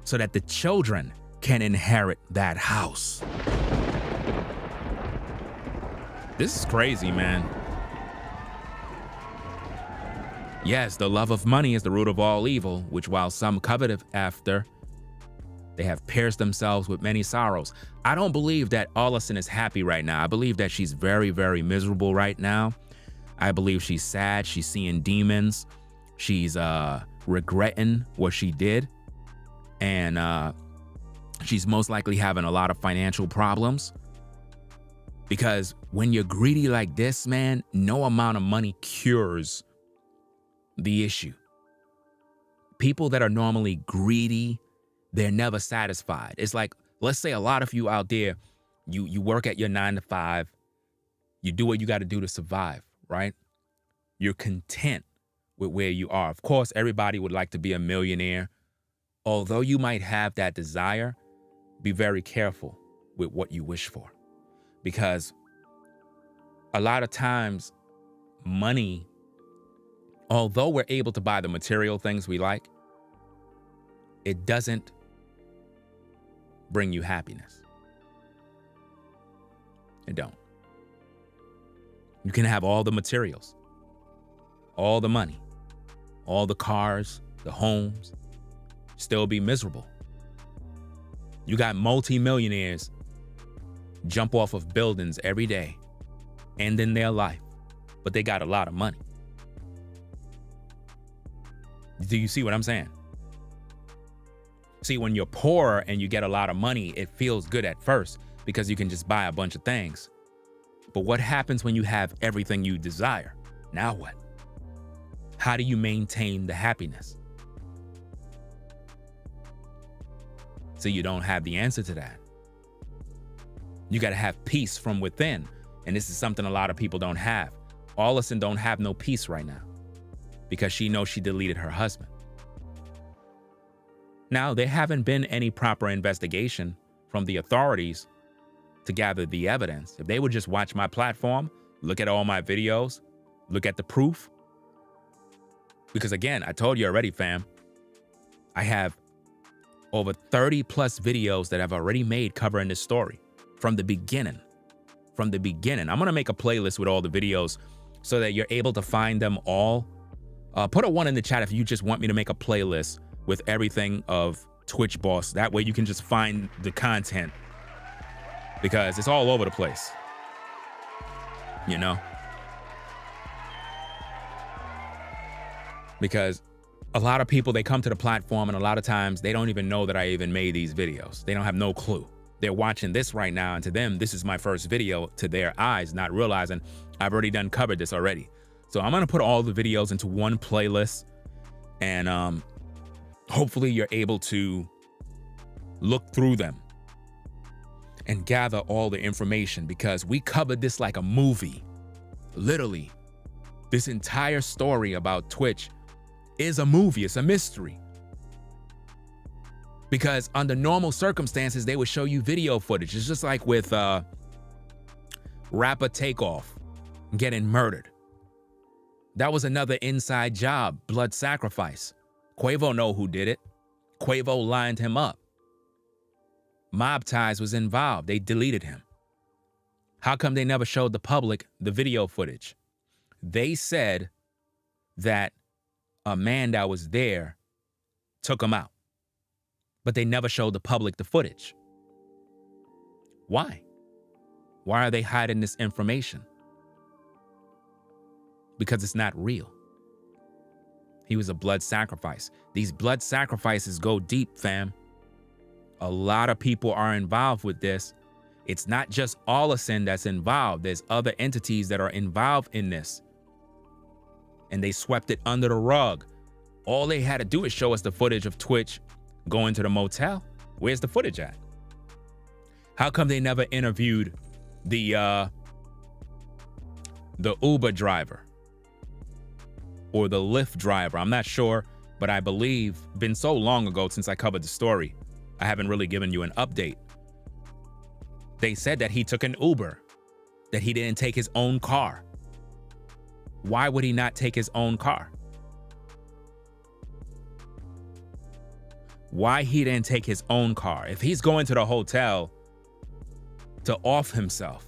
so that the children can inherit that house. This is crazy, man. Yes, the love of money is the root of all evil, which while some covet after, They have pierced themselves with many sorrows. I don't believe that Allison is happy right now. I believe that she's very, very miserable right now. I believe she's sad. She's seeing demons. She's regretting what she did. And she's most likely having a lot of financial problems. Because when you're greedy like this, man, no amount of money cures the issue. People that are normally greedy, they're never satisfied. It's like, let's say a lot of you out there, you work at your 9 to 5, you do what you got to do to survive, right? You're content with where you are. Of course, everybody would like to be a millionaire. Although you might have that desire, be very careful with what you wish for. Because a lot of times, money, although we're able to buy the material things we like, it doesn't bring you happiness. It don't. You can have all the materials, all the money, all the cars, the homes, still be miserable. You got multi-millionaires jump off of buildings every day, ending their life, but they got a lot of money. Do you see what I'm saying? See, when you're poor and you get a lot of money, it feels good at first because you can just buy a bunch of things. But what happens when you have everything you desire? Now what? How do you maintain the happiness? So you don't have the answer to that. You got to have peace from within. And this is something a lot of people don't have. Allison don't have no peace right now because she knows she deleted her husband. Now, there haven't been any proper investigation from the authorities to gather the evidence. If they would just watch my platform, look at all my videos, look at the proof. Because again, I told you already, fam, I have over 30 plus videos that I've already made covering this story from the beginning. From the beginning. I'm going to make a playlist with all the videos so that you're able to find them all. Put a 1 in the chat if you just want me to make a playlist with everything of Twitch Boss. That way you can just find the content because it's all over the place. You know? Because a lot of people, they come to the platform and a lot of times they don't even know that I even made these videos. They don't have no clue. They're watching this right now, and to them, this is my first video to their eyes, not realizing I've already covered this already. So I'm gonna put all the videos into one playlist, and hopefully you're able to look through them and gather all the information, because we covered this like a movie. Literally, this entire story about Twitch is a movie. It's a mystery. Because under normal circumstances, they would show you video footage. It's just like with rapper Takeoff getting murdered. That was another inside job, blood sacrifice. Quavo know who did it. Quavo lined him up. Mob Ties was involved. They deleted him. How come they never showed the public the video footage? They said that a man that was there took him out, but they never showed the public the footage. Why? Why are they hiding this information? Because it's not real. He was a blood sacrifice. These blood sacrifices go deep, fam. A lot of people are involved with this. It's not just Allison that's involved. There's other entities that are involved in this. And they swept it under the rug. All they had to do is show us the footage of Twitch going to the motel. Where's the footage at? How come they never interviewed the Uber driver or the Lyft driver? I'm not sure, but I believe, been so long ago since I covered the story, I haven't really given you an update. They said that he took an Uber, that he didn't take his own car. Why would he not take his own car? Why he didn't take his own car? If he's going to the hotel to off himself,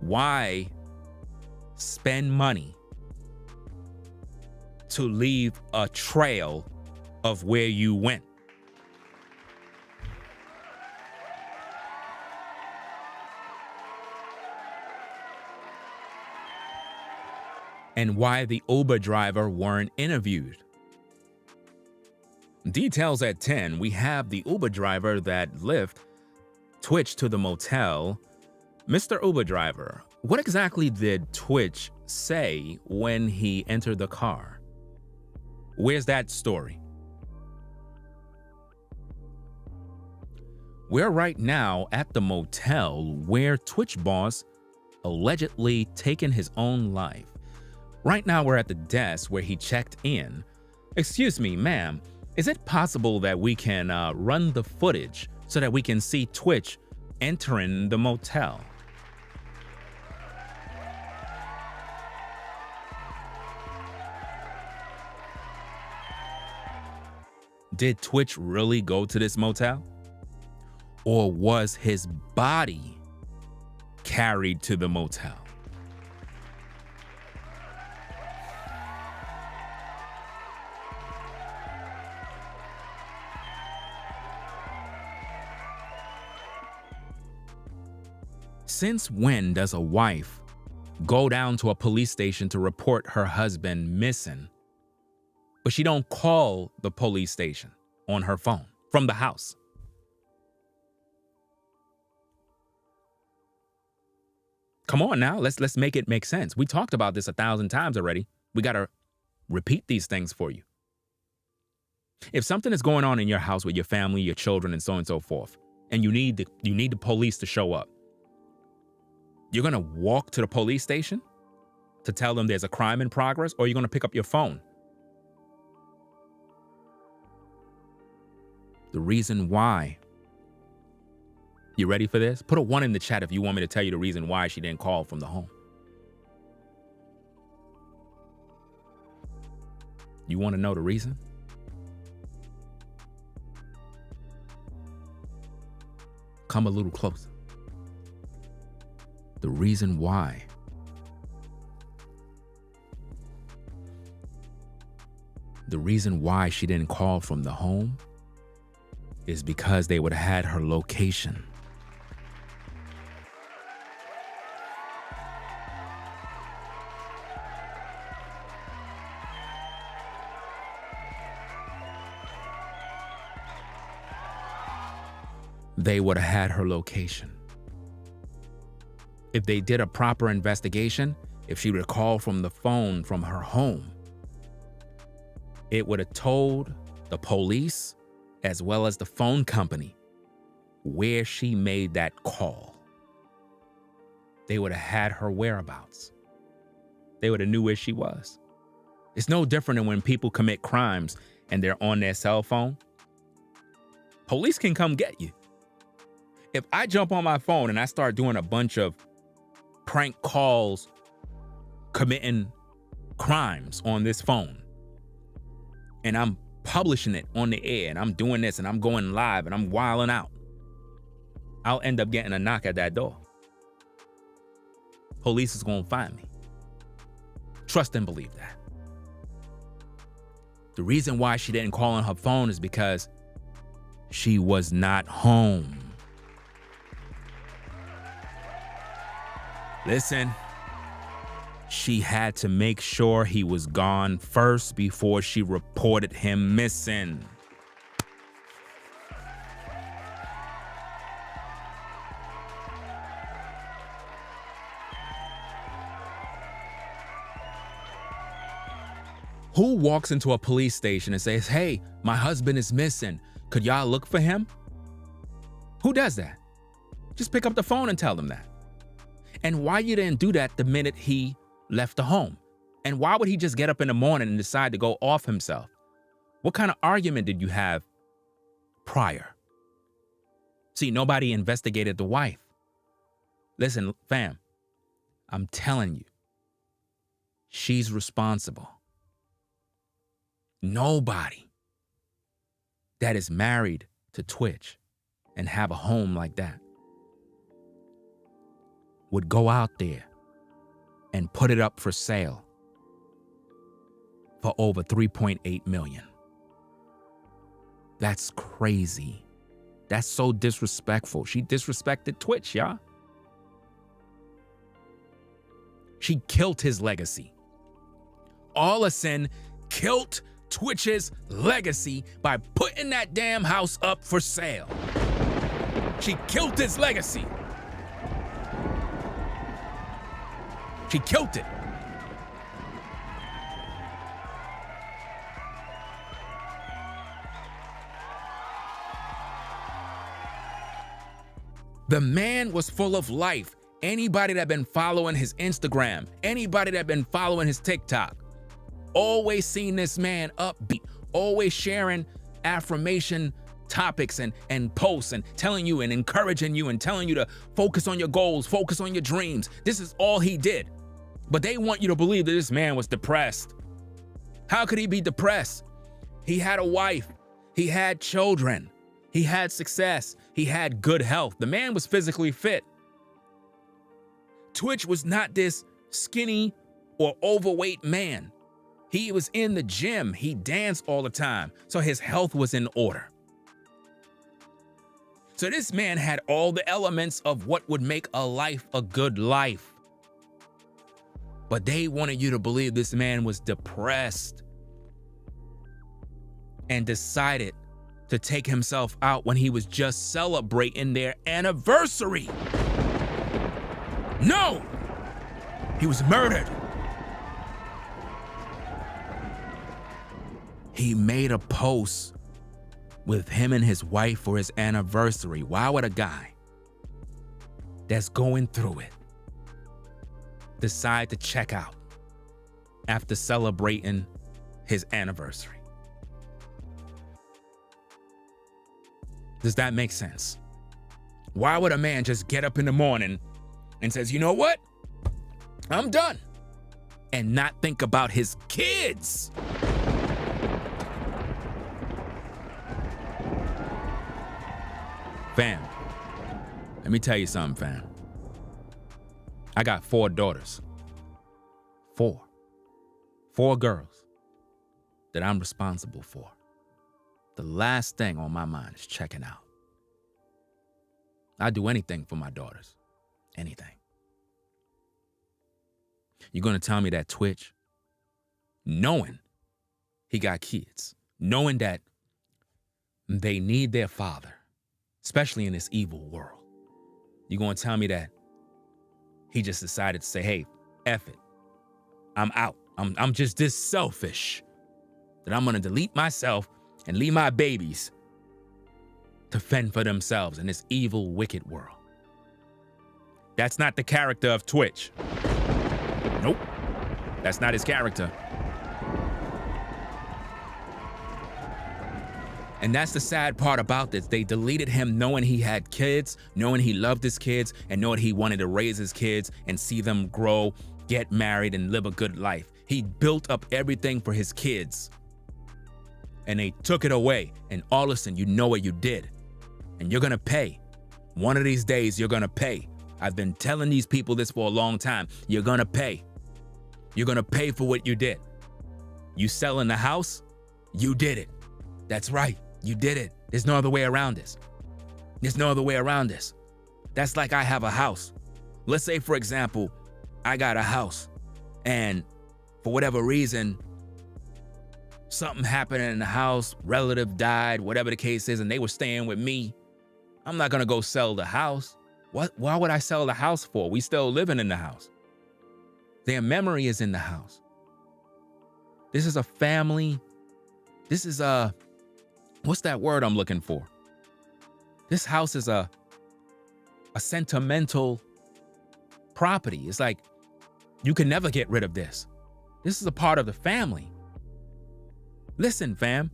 why spend money to leave a trail of where you went? and why the Uber driver weren't interviewed. Details at 10, we have the Uber driver that Lyft Twitch to the motel. Mr. Uber driver, what exactly did Twitch say when he entered the car? Where's that story? We're right now at the motel where Twitch boss allegedly taken his own life. Right now we're at the desk where he checked in. Excuse me, ma'am, is it possible that we can run the footage so that we can see Twitch entering the motel? Did Twitch really go to this motel? Or was his body carried to the motel? Since when does a wife go down to a police station to report her husband missing, but she don't call the police station on her phone from the house? Come on now, let's make it make sense. We talked about this 1,000 times already. We got to repeat these things for you. If something is going on in your house with your family, your children, and so on and so forth, and you need the police to show up, you're going to walk to the police station to tell them there's a crime in progress, or you're going to pick up your phone? The reason why. You ready for this? Put a 1 in the chat if you want me to tell you the reason why she didn't call from the home. You want to know the reason? Come a little closer. The reason why. The reason why she didn't call from the home is because they would have had her location. They would have had her location. If they did a proper investigation, if she would have called from the phone from her home, it would have told the police as well as the phone company where she made that call. They would have had her whereabouts. They would have knew where she was. It's no different than when people commit crimes and they're on their cell phone. Police can come get you. If I jump on my phone and I start doing a bunch of prank calls, committing crimes on this phone, and I'm publishing it on the air, and I'm doing this, and I'm going live, and I'm wilding out, I'll end up getting a knock at that door. Police is gonna find me. Trust and believe that. The reason why she didn't call on her phone is because she was not home. Listen, she had to make sure he was gone first before she reported him missing. Who walks into a police station and says, "Hey, my husband is missing. Could y'all look for him?" Who does that? Just pick up the phone and tell them that. And why you didn't do that the minute he left the home? And why would he just get up in the morning and decide to go off himself? What kind of argument did you have prior? See, nobody investigated the wife. Listen, fam, I'm telling you, she's responsible. Nobody that is married to Twitch and have a home like that would go out there and put it up for sale for over 3.8 million. That's crazy. That's so disrespectful. She disrespected Twitch, y'all. She killed his legacy. Allison killed Twitch's legacy by putting that damn house up for sale. She killed his legacy. She killed it. The man was full of life. Anybody that been following his Instagram, anybody that been following his TikTok, always seen this man upbeat, always sharing affirmation topics and posts and telling you and encouraging you and telling you to focus on your goals, focus on your dreams. This is all he did. But they want you to believe that this man was depressed. How could he be depressed? He had a wife, he had children, he had success, he had good health. The man was physically fit. Twitch was not this skinny or overweight man. He was in the gym. He danced all the time. So his health was in order. So this man had all the elements of what would make a life a good life. But they wanted you to believe this man was depressed and decided to take himself out when he was just celebrating their anniversary. No! He was murdered. He made a post with him and his wife for his anniversary. Why would a guy that's going through it decide to check out after celebrating his anniversary? Does that make sense? Why would a man just get up in the morning and says, you know what? I'm done. And not think about his kids? Fam, let me tell you something, fam. I got 4 daughters. 4 girls that I'm responsible for. The last thing on my mind is checking out. I'd do anything for my daughters. Anything. You're going to tell me that Twitch, knowing he got kids, knowing that they need their father, especially in this evil world, you're going to tell me that he just decided to say, hey, F it. I'm out. I'm just this selfish that I'm going to delete myself and leave my babies to fend for themselves in this evil, wicked world. That's not the character of Twitch. Nope. That's not his character. And that's the sad part about this. They deleted him knowing he had kids, knowing he loved his kids, and knowing he wanted to raise his kids and see them grow, get married, and live a good life. He built up everything for his kids. And they took it away. And all of a sudden, you know what you did. And you're gonna pay. One of these days, you're gonna pay. I've been telling these people this for a long time. You're gonna pay. You're gonna pay for what you did. You selling the house? You did it. That's right. You did it. There's no other way around this. There's no other way around this. That's like I have a house. Let's say, for example, I got a house and for whatever reason, something happened in the house, relative died, whatever the case is, and they were staying with me. I'm not gonna go sell the house. Why would I sell the house for? We still living in the house. Their memory is in the house. This is a family. This is what's that word I'm looking for? This house is a sentimental property. It's like, you can never get rid of this. This is a part of the family. Listen, fam,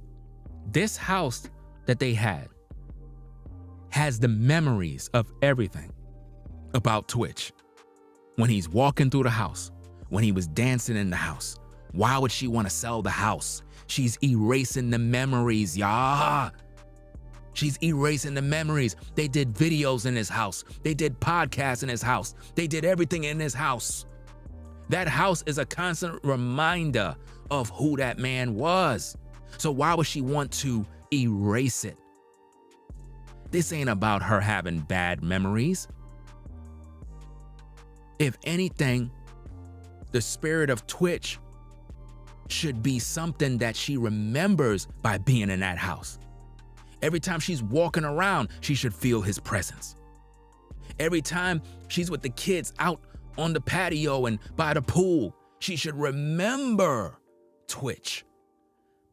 this house that they had has the memories of everything about Twitch. When he's walking through the house, when he was dancing in the house, why would she want to sell the house? She's erasing the memories, y'all. She's erasing the memories. They did videos in his house. They did podcasts in his house. They did everything in his house. That house is a constant reminder of who that man was. So why would she want to erase it? This ain't about her having bad memories. If anything, the spirit of Twitch should be something that she remembers by being in that house. Every time she's walking around, she should feel his presence. Every time she's with the kids out on the patio and by the pool, she should remember Twitch.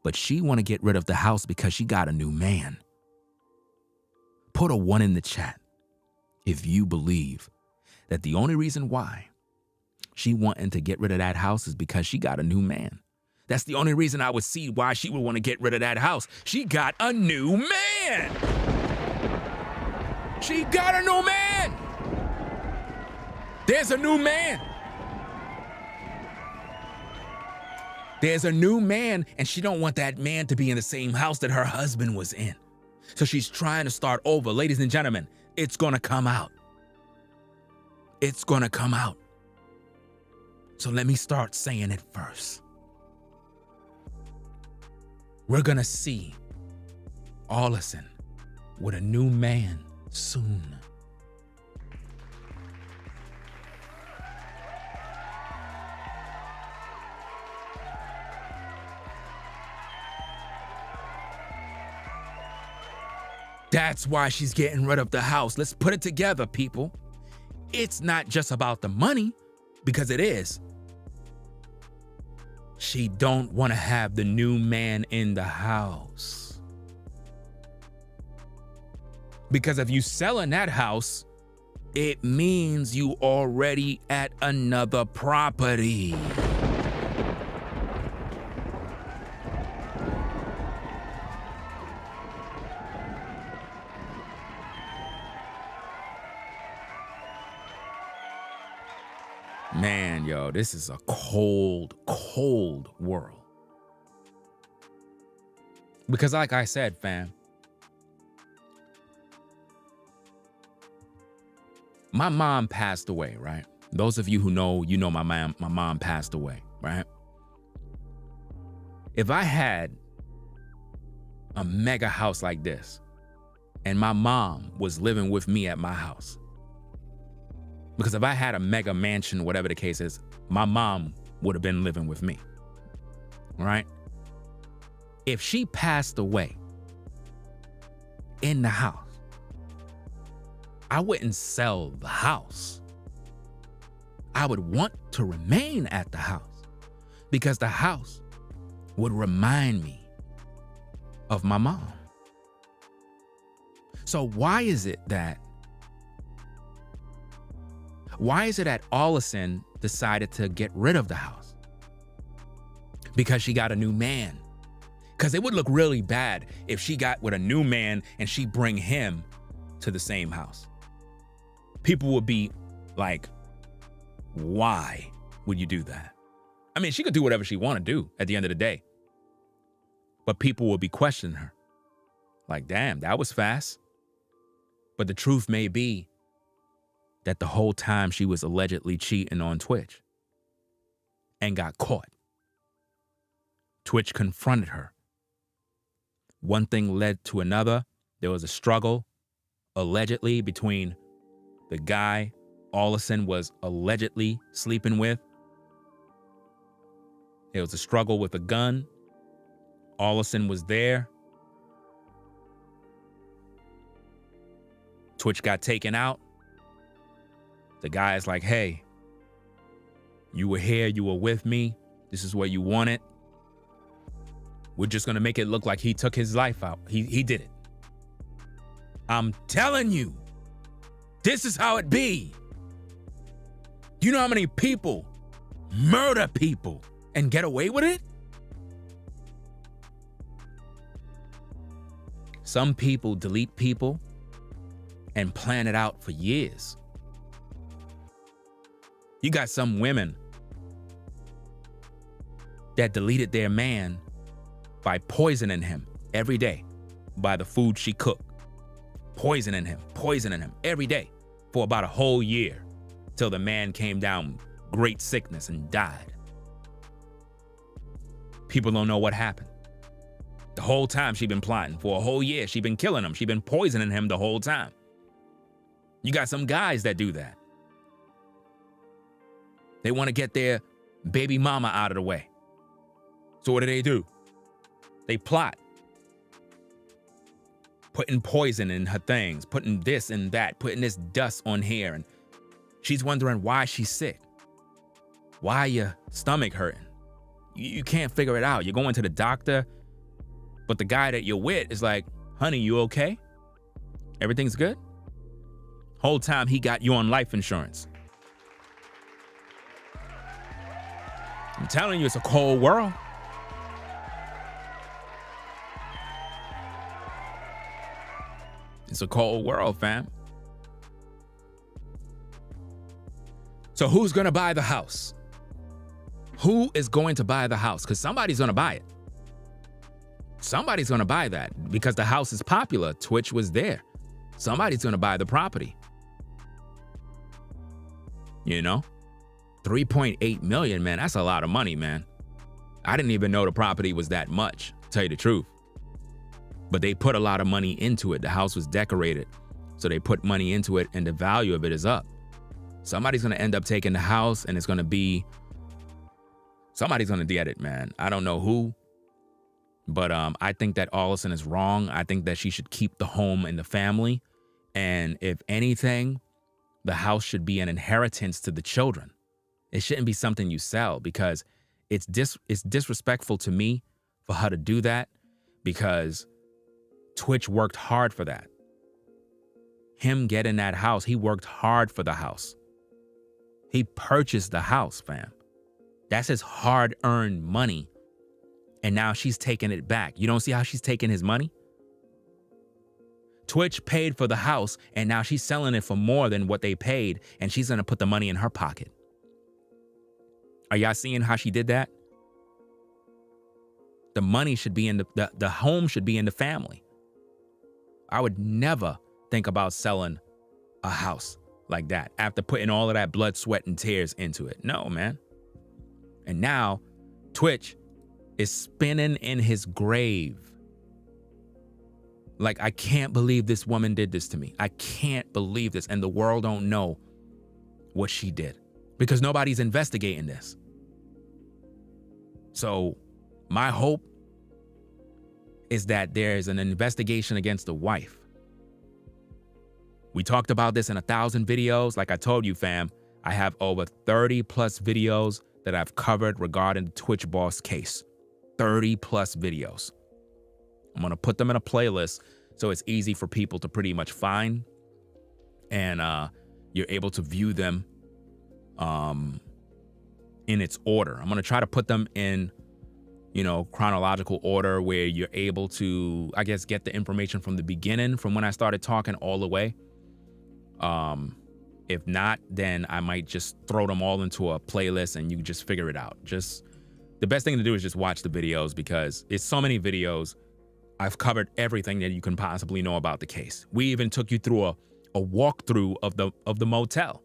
But she want to get rid of the house because she got a new man. Put a 1 in the chat if you believe that the only reason why she wanting to get rid of that house is because she got a new man. That's the only reason I would see why she would want to get rid of that house. She got a new man. She got a new man. There's a new man. There's a new man, and she don't want that man to be in the same house that her husband was in. So she's trying to start over. Ladies and gentlemen, it's gonna come out. It's gonna come out. So let me start saying it first. We're gonna see Allison with a new man soon. That's why she's getting rid of the house. Let's put it together, people. It's not just about the money, because it is. She don't want to have the new man in the house. Because if you selling that house, it means you already at another property. Man, yo, this is a cold, cold world. Because like I said, fam, my mom passed away, right? Those of you who know, you know my mom passed away, right? If I had a mega house like this and my mom was living with me at my house, because if I had a mega mansion, whatever the case is, my mom would have been living with me, right? If she passed away in the house, I wouldn't sell the house. I would want to remain at the house because the house would remind me of my mom. So why is it that Allison decided to get rid of the house? Because she got a new man. Because it would look really bad if she got with a new man and she bring him to the same house. People would be like, why would you do that? I mean, she could do whatever she want to do at the end of the day. But people will be questioning her. Like, damn, that was fast. But the truth may be that the whole time she was allegedly cheating on Twitch and got caught. Twitch confronted her. One thing led to another. There was a struggle, allegedly, between the guy Allison was allegedly sleeping with. There was a struggle with a gun. Allison was there. Twitch got taken out. The guy's like, hey, you were here, you were with me. This is what you wanted. We're just gonna make it look like he took his life out. He did it. I'm telling you, this is how it be. You know how many people murder people and get away with it? Some people delete people and plan it out for years. You got some women that deleted their man by poisoning him every day by the food she cooked. Poisoning him every day for about a whole year till the man came down great sickness and died. People don't know what happened. The whole time she been plotting for a whole year, she been killing him. She been poisoning him the whole time. You got some guys that do that. They want to get their baby mama out of the way. So what do? They plot. Putting poison in her things, putting this and that, putting this dust on here. And she's wondering why she's sick. Why your stomach hurting? You can't figure it out. You're going to the doctor, but the guy that you're with is like, honey, you okay? Everything's good? Whole time he got you on life insurance. I'm telling you, it's a cold world. It's a cold world, fam. So who's going to buy the house? Who is going to buy the house? Because somebody's going to buy it. Somebody's going to buy that because the house is popular. Twitch was there. Somebody's going to buy the property. You know? 3.8 million, man. That's a lot of money, man. I didn't even know the property was that much, to tell you the truth. But they put a lot of money into it. The house was decorated. So they put money into it and the value of it is up. Somebody's going to end up taking the house and it's going to be, somebody's going to get it, man. I don't know who, but I think that Allison is wrong. I think that she should keep the home in the family. And if anything, the house should be an inheritance to the children. It shouldn't be something you sell because it's disrespectful to me for her to do that because Twitch worked hard for that. Him getting that house, he worked hard for the house. He purchased the house, fam. That's his hard-earned money. And now she's taking it back. You don't see how she's taking his money? Twitch paid for the house, and now she's selling it for more than what they paid, and she's going to put the money in her pocket. Are y'all seeing how she did that? The money should be in the home should be in the family. I would never think about selling a house like that after putting all of that blood, sweat, and tears into it. No, man. And now Twitch is spinning in his grave. Like, I can't believe this woman did this to me. I can't believe this. And the world don't know what she did because nobody's investigating this. So my hope is that there's an investigation against the wife. We talked about this in 1,000 videos. Like I told you, fam, I have over 30 plus videos that I've covered regarding the Twitch boss case. 30 plus videos. I'm going to put them in a playlist so it's easy for people to pretty much find. And you're able to view them in its order. I'm going to try to put them in, chronological order where you're able to, I guess, get the information from the beginning, from when I started talking all the way. If not, then I might just throw them all into a playlist and you just figure it out. Just the best thing to do is just watch the videos because it's so many videos. I've covered everything that you can possibly know about the case. We even took you through a walkthrough of the motel.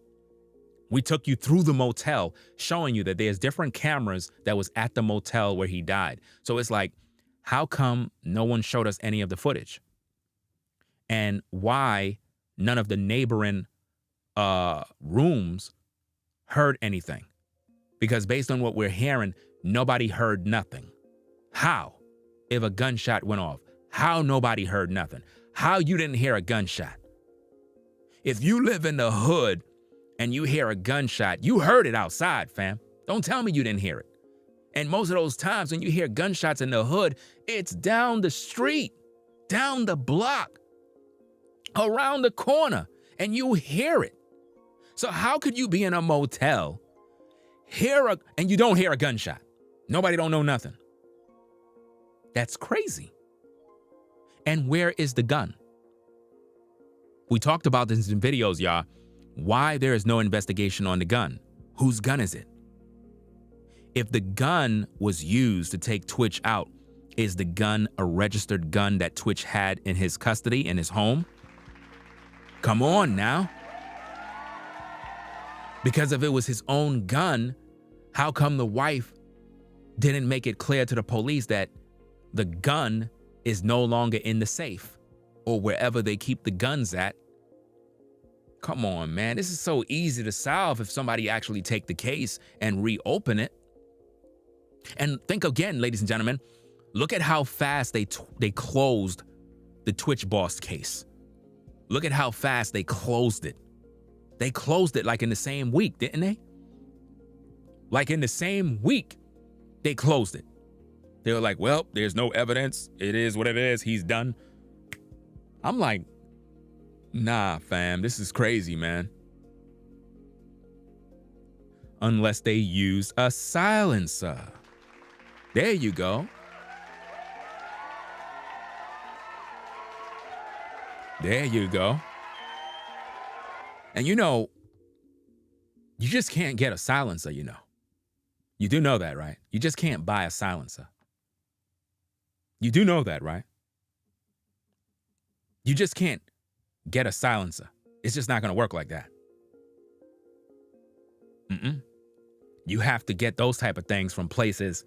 We took you through the motel, showing you that there's different cameras that was at the motel where he died. So it's like, how come no one showed us any of the footage? And why none of the neighboring rooms heard anything? Because based on what we're hearing, nobody heard nothing. How? If a gunshot went off, how nobody heard nothing? How you didn't hear a gunshot? If you live in the hood and you hear a gunshot, you heard it outside, fam. Don't tell me you didn't hear it. And most of those times when you hear gunshots in the hood, it's down the street, down the block, around the corner, and you hear it. So how could you be in a motel, and you don't hear a gunshot? Nobody don't know nothing. That's crazy. And where is the gun? We talked about this in videos, y'all. Why there is no investigation on the gun? Whose gun is it? If the gun was used to take Twitch out, is the gun a registered gun that Twitch had in his custody in his home? Come on now. Because if it was his own gun, how come the wife didn't make it clear to the police that the gun is no longer in the safe or wherever they keep the guns at? Come on, man. This is so easy to solve if somebody actually take the case and reopen it. And think again, ladies and gentlemen, look at how fast they closed the Twitch boss case. Look at how fast they closed it. They closed it like in the same week, didn't they? Like in the same week, they closed it. They were like, well, there's no evidence. It is what it is. He's done. I'm like, nah, fam, this is crazy, man. Unless they use a silencer. There you go. There you go. And you know, you just can't get a silencer, you know. You do know that, right? You just can't buy a silencer. You do know that, right? You just can't get a silencer. It's just not going to work like that. You have to get those type of things from places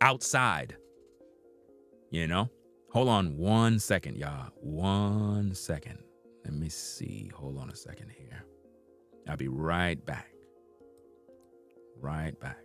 outside, you know? Hold on 1 second, y'all. 1 second. Let me see. Hold on a second here. I'll be right back. Right back.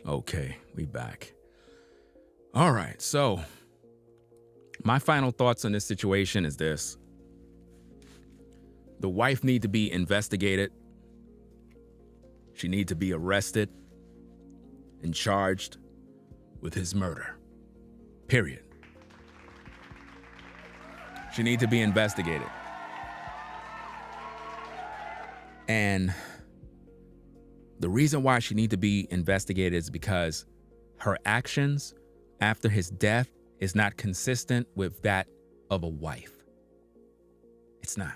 Okay, we back. All right, so my final thoughts on this situation is this. The wife need to be investigated. She need to be arrested and charged with his murder. Period. She need to be investigated. And the reason why she need to be investigated is because her actions after his death is not consistent with that of a wife. It's not.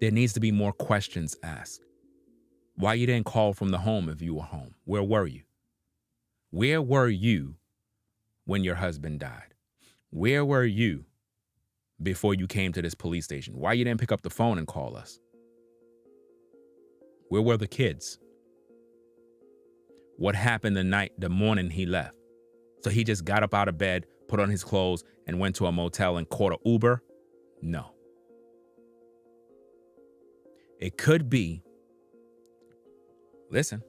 There needs to be more questions asked. Why you didn't call from the home if you were home? Where were you? Where were you when your husband died? Where were you before you came to this police station? Why you didn't pick up the phone and call us? Where were the kids? What happened the morning he left? So he just got up out of bed, put on his clothes, and went to a motel and caught an Uber? No. It could be, listen,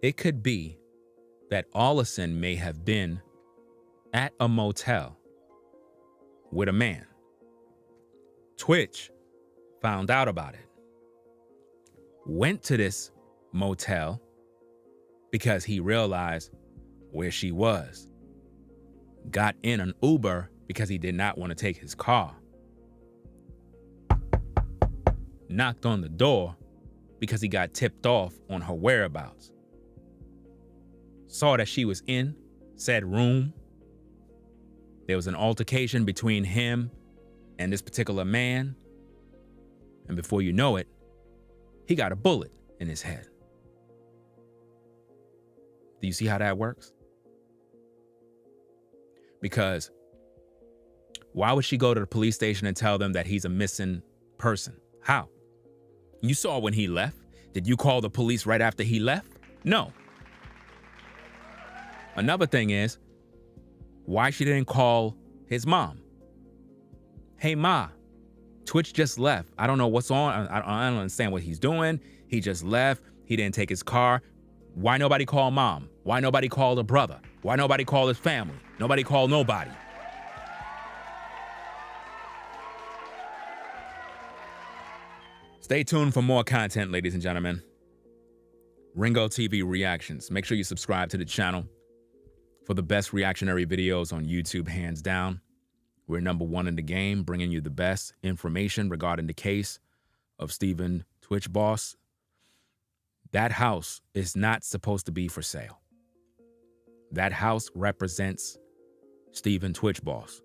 it could be that Allison may have been at a motel with a man. Twitch found out about it, went to this motel because he realized where she was, got in an Uber because he did not want to take his car, knocked on the door because he got tipped off on her whereabouts, saw that she was in said room. There was an altercation between him and this particular man. And before you know it, he got a bullet in his head. Do you see how that works? Because why would she go to the police station and tell them that he's a missing person? How? You saw when he left. Did you call the police right after he left? No. Another thing is, why she didn't call his mom? Hey, Ma, Twitch just left. I don't know what's on. I don't understand what he's doing. He just left. He didn't take his car. Why nobody call mom? Why nobody call the brother? Why nobody call his family? Nobody call nobody. Stay tuned for more content, ladies and gentlemen. Ringo TV Reactions. Make sure you subscribe to the channel. for the best reactionary videos on YouTube, hands down. We're #1 in the game, bringing you the best information regarding the case of Stephen Twitch Boss. That house is not supposed to be for sale. That house represents Stephen Twitch Boss.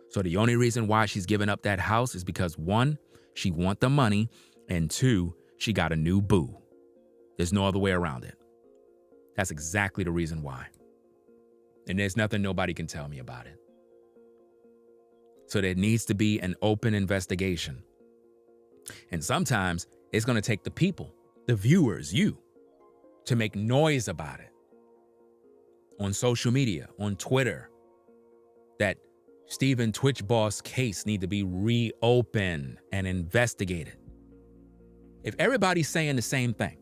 So the only reason why she's giving up that house is because, 1, she want the money, and 2, she got a new boo. There's no other way around it. That's exactly the reason why. And there's nothing nobody can tell me about it. So there needs to be an open investigation. And sometimes it's going to take the people, the viewers, you, to make noise about it. On social media, on Twitter, that Stephen Twitch Boss case need to be reopened and investigated. If everybody's saying the same thing,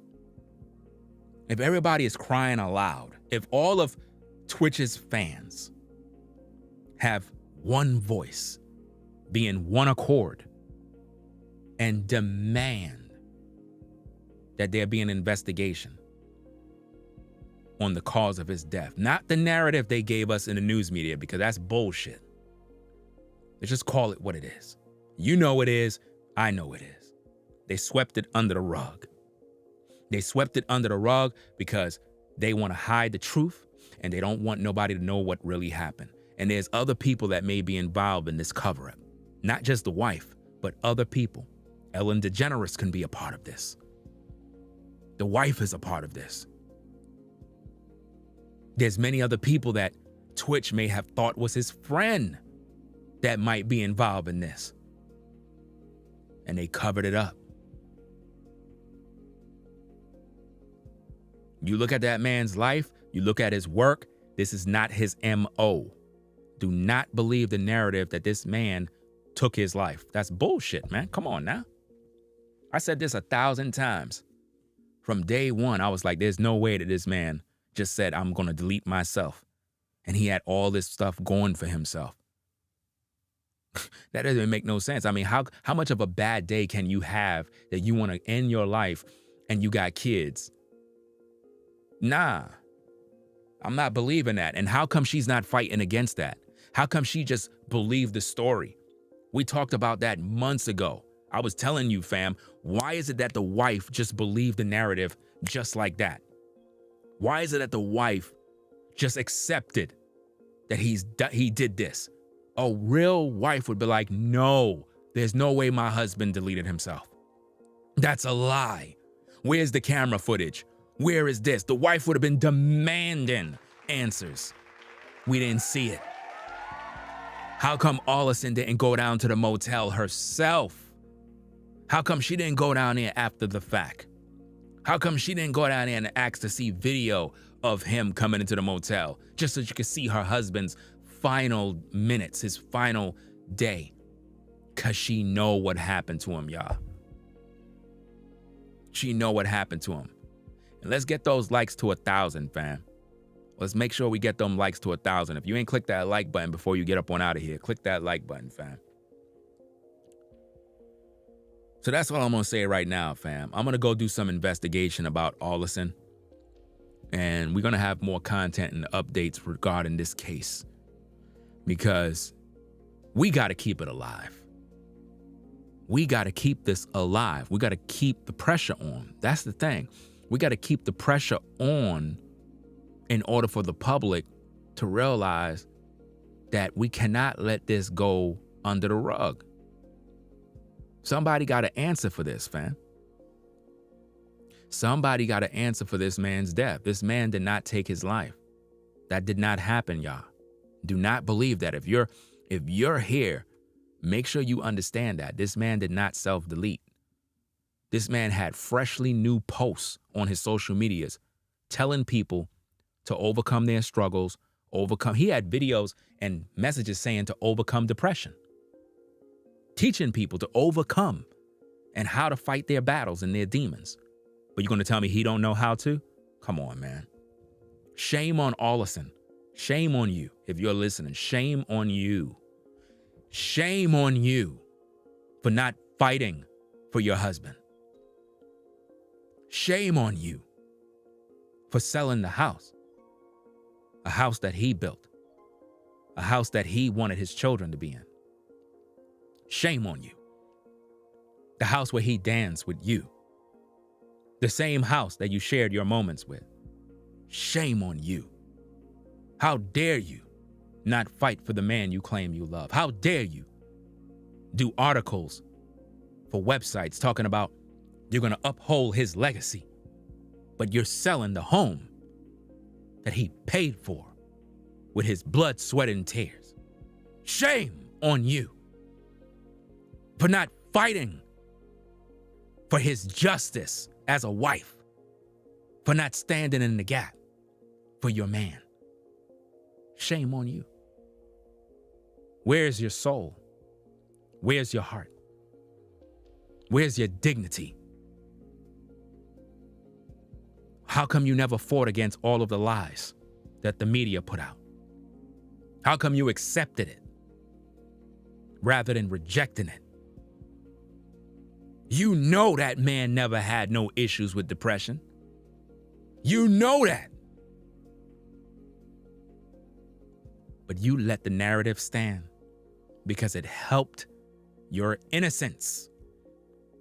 if everybody is crying aloud, if all of Twitch's fans have one voice, be in one accord, and demand that there be an investigation on the cause of his death, not the narrative they gave us in the news media, because that's bullshit. Let's just call it what it is. You know it is, I know it is. They swept it under the rug. They swept it under the rug because they want to hide the truth and they don't want nobody to know what really happened. And there's other people that may be involved in this cover-up. Not just the wife, but other people. Ellen DeGeneres can be a part of this. The wife is a part of this. There's many other people that Twitch may have thought was his friend that might be involved in this. And they covered it up. You look at that man's life, you look at his work, this is not his MO. Do not believe the narrative that this man took his life. That's bullshit, man. Come on now. I said this 1,000 times. From day one, I was like, there's no way that this man just said, I'm going to delete myself. And he had all this stuff going for himself. That doesn't make no sense. I mean, how much of a bad day can you have that you want to end your life and you got kids? Nah, I'm not believing that. And how come she's not fighting against that? How come she just believed the story? We talked about that months ago. I was telling you, fam, why is it that the wife just believed the narrative just like that? Why is it that the wife just accepted that he did this? A real wife would be like, no, there's no way my husband deleted himself. That's a lie. Where's the camera footage? Where is this? The wife would have been demanding answers. We didn't see it. How come Allison didn't go down to the motel herself? How come she didn't go down there after the fact? How come she didn't go down there and ask to see video of him coming into the motel just so you could see her husband's final minutes, his final day? Because she know what happened to him, y'all. She know what happened to him. And let's get those likes to 1,000, fam. Let's make sure we get them likes to 1,000. If you ain't clicked that like button before you get up on out of here, click that like button, fam. So that's what I'm going to say right now, fam. I'm going to go do some investigation about Allison. And we're going to have more content and updates regarding this case. Because we got to keep it alive. We got to keep this alive. We got to keep the pressure on. That's the thing. We got to keep the pressure on in order for the public to realize that we cannot let this go under the rug. Somebody got to answer for this, fam. Somebody got to answer for this man's death. This man did not take his life. That did not happen, y'all. Do not believe that. If you're here, make sure you understand that this man did not self-delete. This man had freshly new posts on his social medias telling people to overcome their struggles, He had videos and messages saying to overcome depression, teaching people to overcome and how to fight their battles and their demons. But you're going to tell me he don't know how to? Come on, man. Shame on Allison. Shame on you. If you're listening, shame on you. Shame on you for not fighting for your husband. Shame on you for selling the house. a house that he built, a house that he wanted his children to be in. Shame on you. The house where he danced with you. The same house that you shared your moments with. Shame on you. How dare you not fight for the man you claim you love? How dare you do articles for websites talking about you're going to uphold his legacy, but you're selling the home that he paid for with his blood, sweat, and tears. Shame on you for not fighting for his justice as a wife, for not standing in the gap for your man. Shame on you. Where's your soul? Where's your heart? Where's your dignity? How come you never fought against all of the lies that the media put out? How come you accepted it rather than rejecting it? You know that man never had no issues with depression. You know that. But you let the narrative stand because it helped your innocence.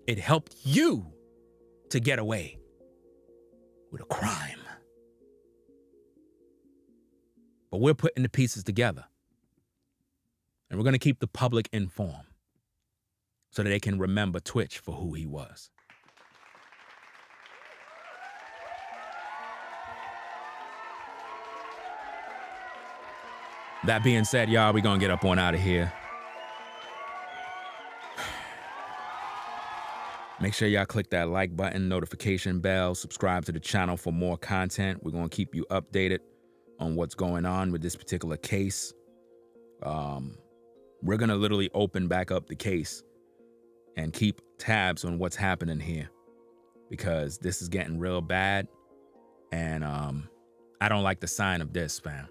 It helped you to get away with a crime. But we're putting the pieces together. And we're going to keep the public informed so that they can remember Twitch for who he was. That being said, y'all, we're going to get up on out of here. Make sure y'all click that like button, notification bell, subscribe to the channel for more content. We're going to keep you updated on what's going on with this particular case. We're going to literally open back up the case and keep tabs on what's happening here because this is getting real bad. And I don't like the sign of this, fam.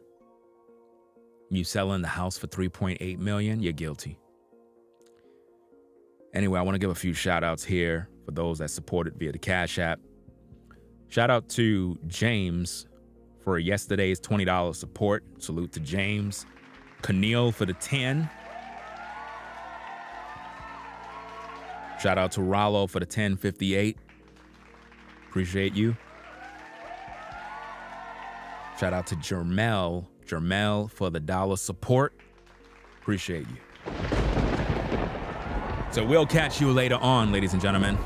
You selling the house for $3.8 million, you're guilty. Anyway, I want to give a few shout outs here for those that supported via the Cash App. Shout out to James for yesterday's $20 support. Salute to James. Keneal for the 10. Shout out to Rollo for the 10.58. Appreciate you. Shout out to Jermel for the $1 support. Appreciate you. So we'll catch you later on, ladies and gentlemen.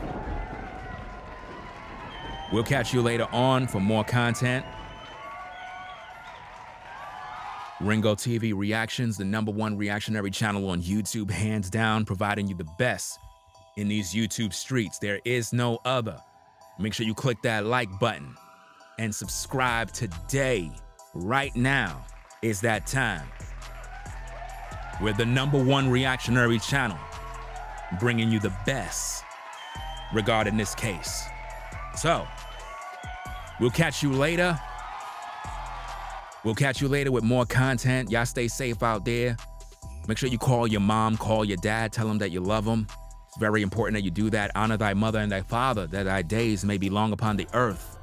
We'll catch you later on for more content. Ringo TV Reactions, the #1 reactionary channel on YouTube, hands down, providing you the best in these YouTube streets. There is no other. Make sure you click that like button and subscribe today. Right now is that time. We're the #1 reactionary channel, bringing you the best regarding this case. So, we'll catch you later. We'll catch you later with more content. Y'all stay safe out there. Make sure you call your mom, call your dad, tell them that you love them. It's very important that you do that. Honor thy mother and thy father, that thy days may be long upon the earth.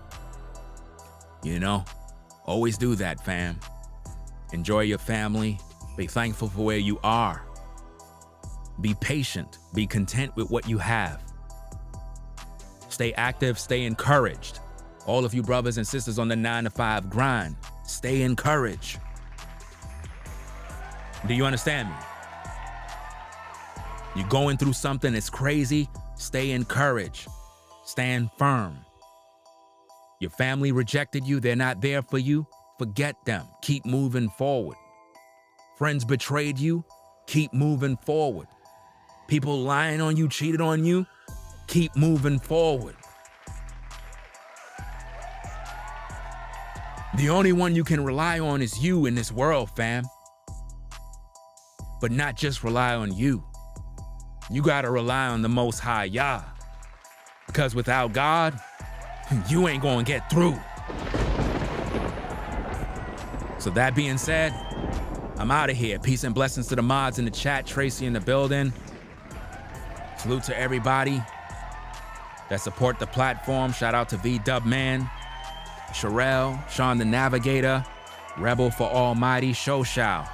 You know, always do that, fam. Enjoy your family. Be thankful for where you are. Be patient. Be content with what you have. Stay active. Stay encouraged. All of you brothers and sisters on the 9-to-5 grind, stay encouraged. Do you understand me? You're going through something that's crazy. Stay encouraged. Stand firm. Your family rejected you. They're not there for you. Forget them. Keep moving forward. Friends betrayed you. Keep moving forward. People lying on you, cheated on you. Keep moving forward. The only one you can rely on is you in this world, fam. But not just rely on you. You gotta rely on the Most High Yah. Because without God, you ain't gonna get through. So that being said, I'm out of here. Peace and blessings to the mods in the chat. Tracy in the building. Salute to everybody that support the platform. Shout out to V-Dub Man, Sherelle, Sean the Navigator, Rebel for Almighty Shoshao.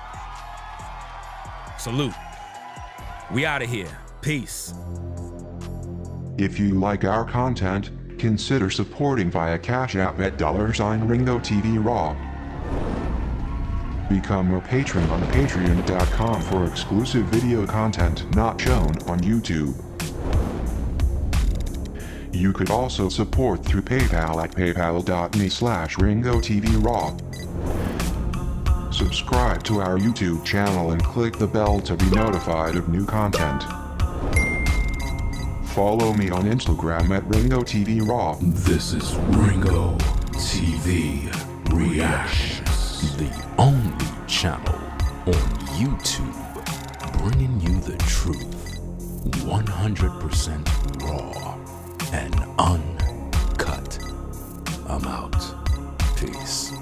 Salute. We out of here. Peace. If you like our content, consider supporting via Cash App at $RingoTV Raw. Become a patron on patreon.com for exclusive video content not shown on YouTube. You could also support through PayPal at paypal.me/RingoTVRaw. Subscribe to our YouTube channel and click the bell to be notified of new content. Follow me on Instagram at RingoTVRaw. This is Ringo TV Reactions, the only channel on YouTube bringing you the truth 100% raw and uncut. I'm out. Peace.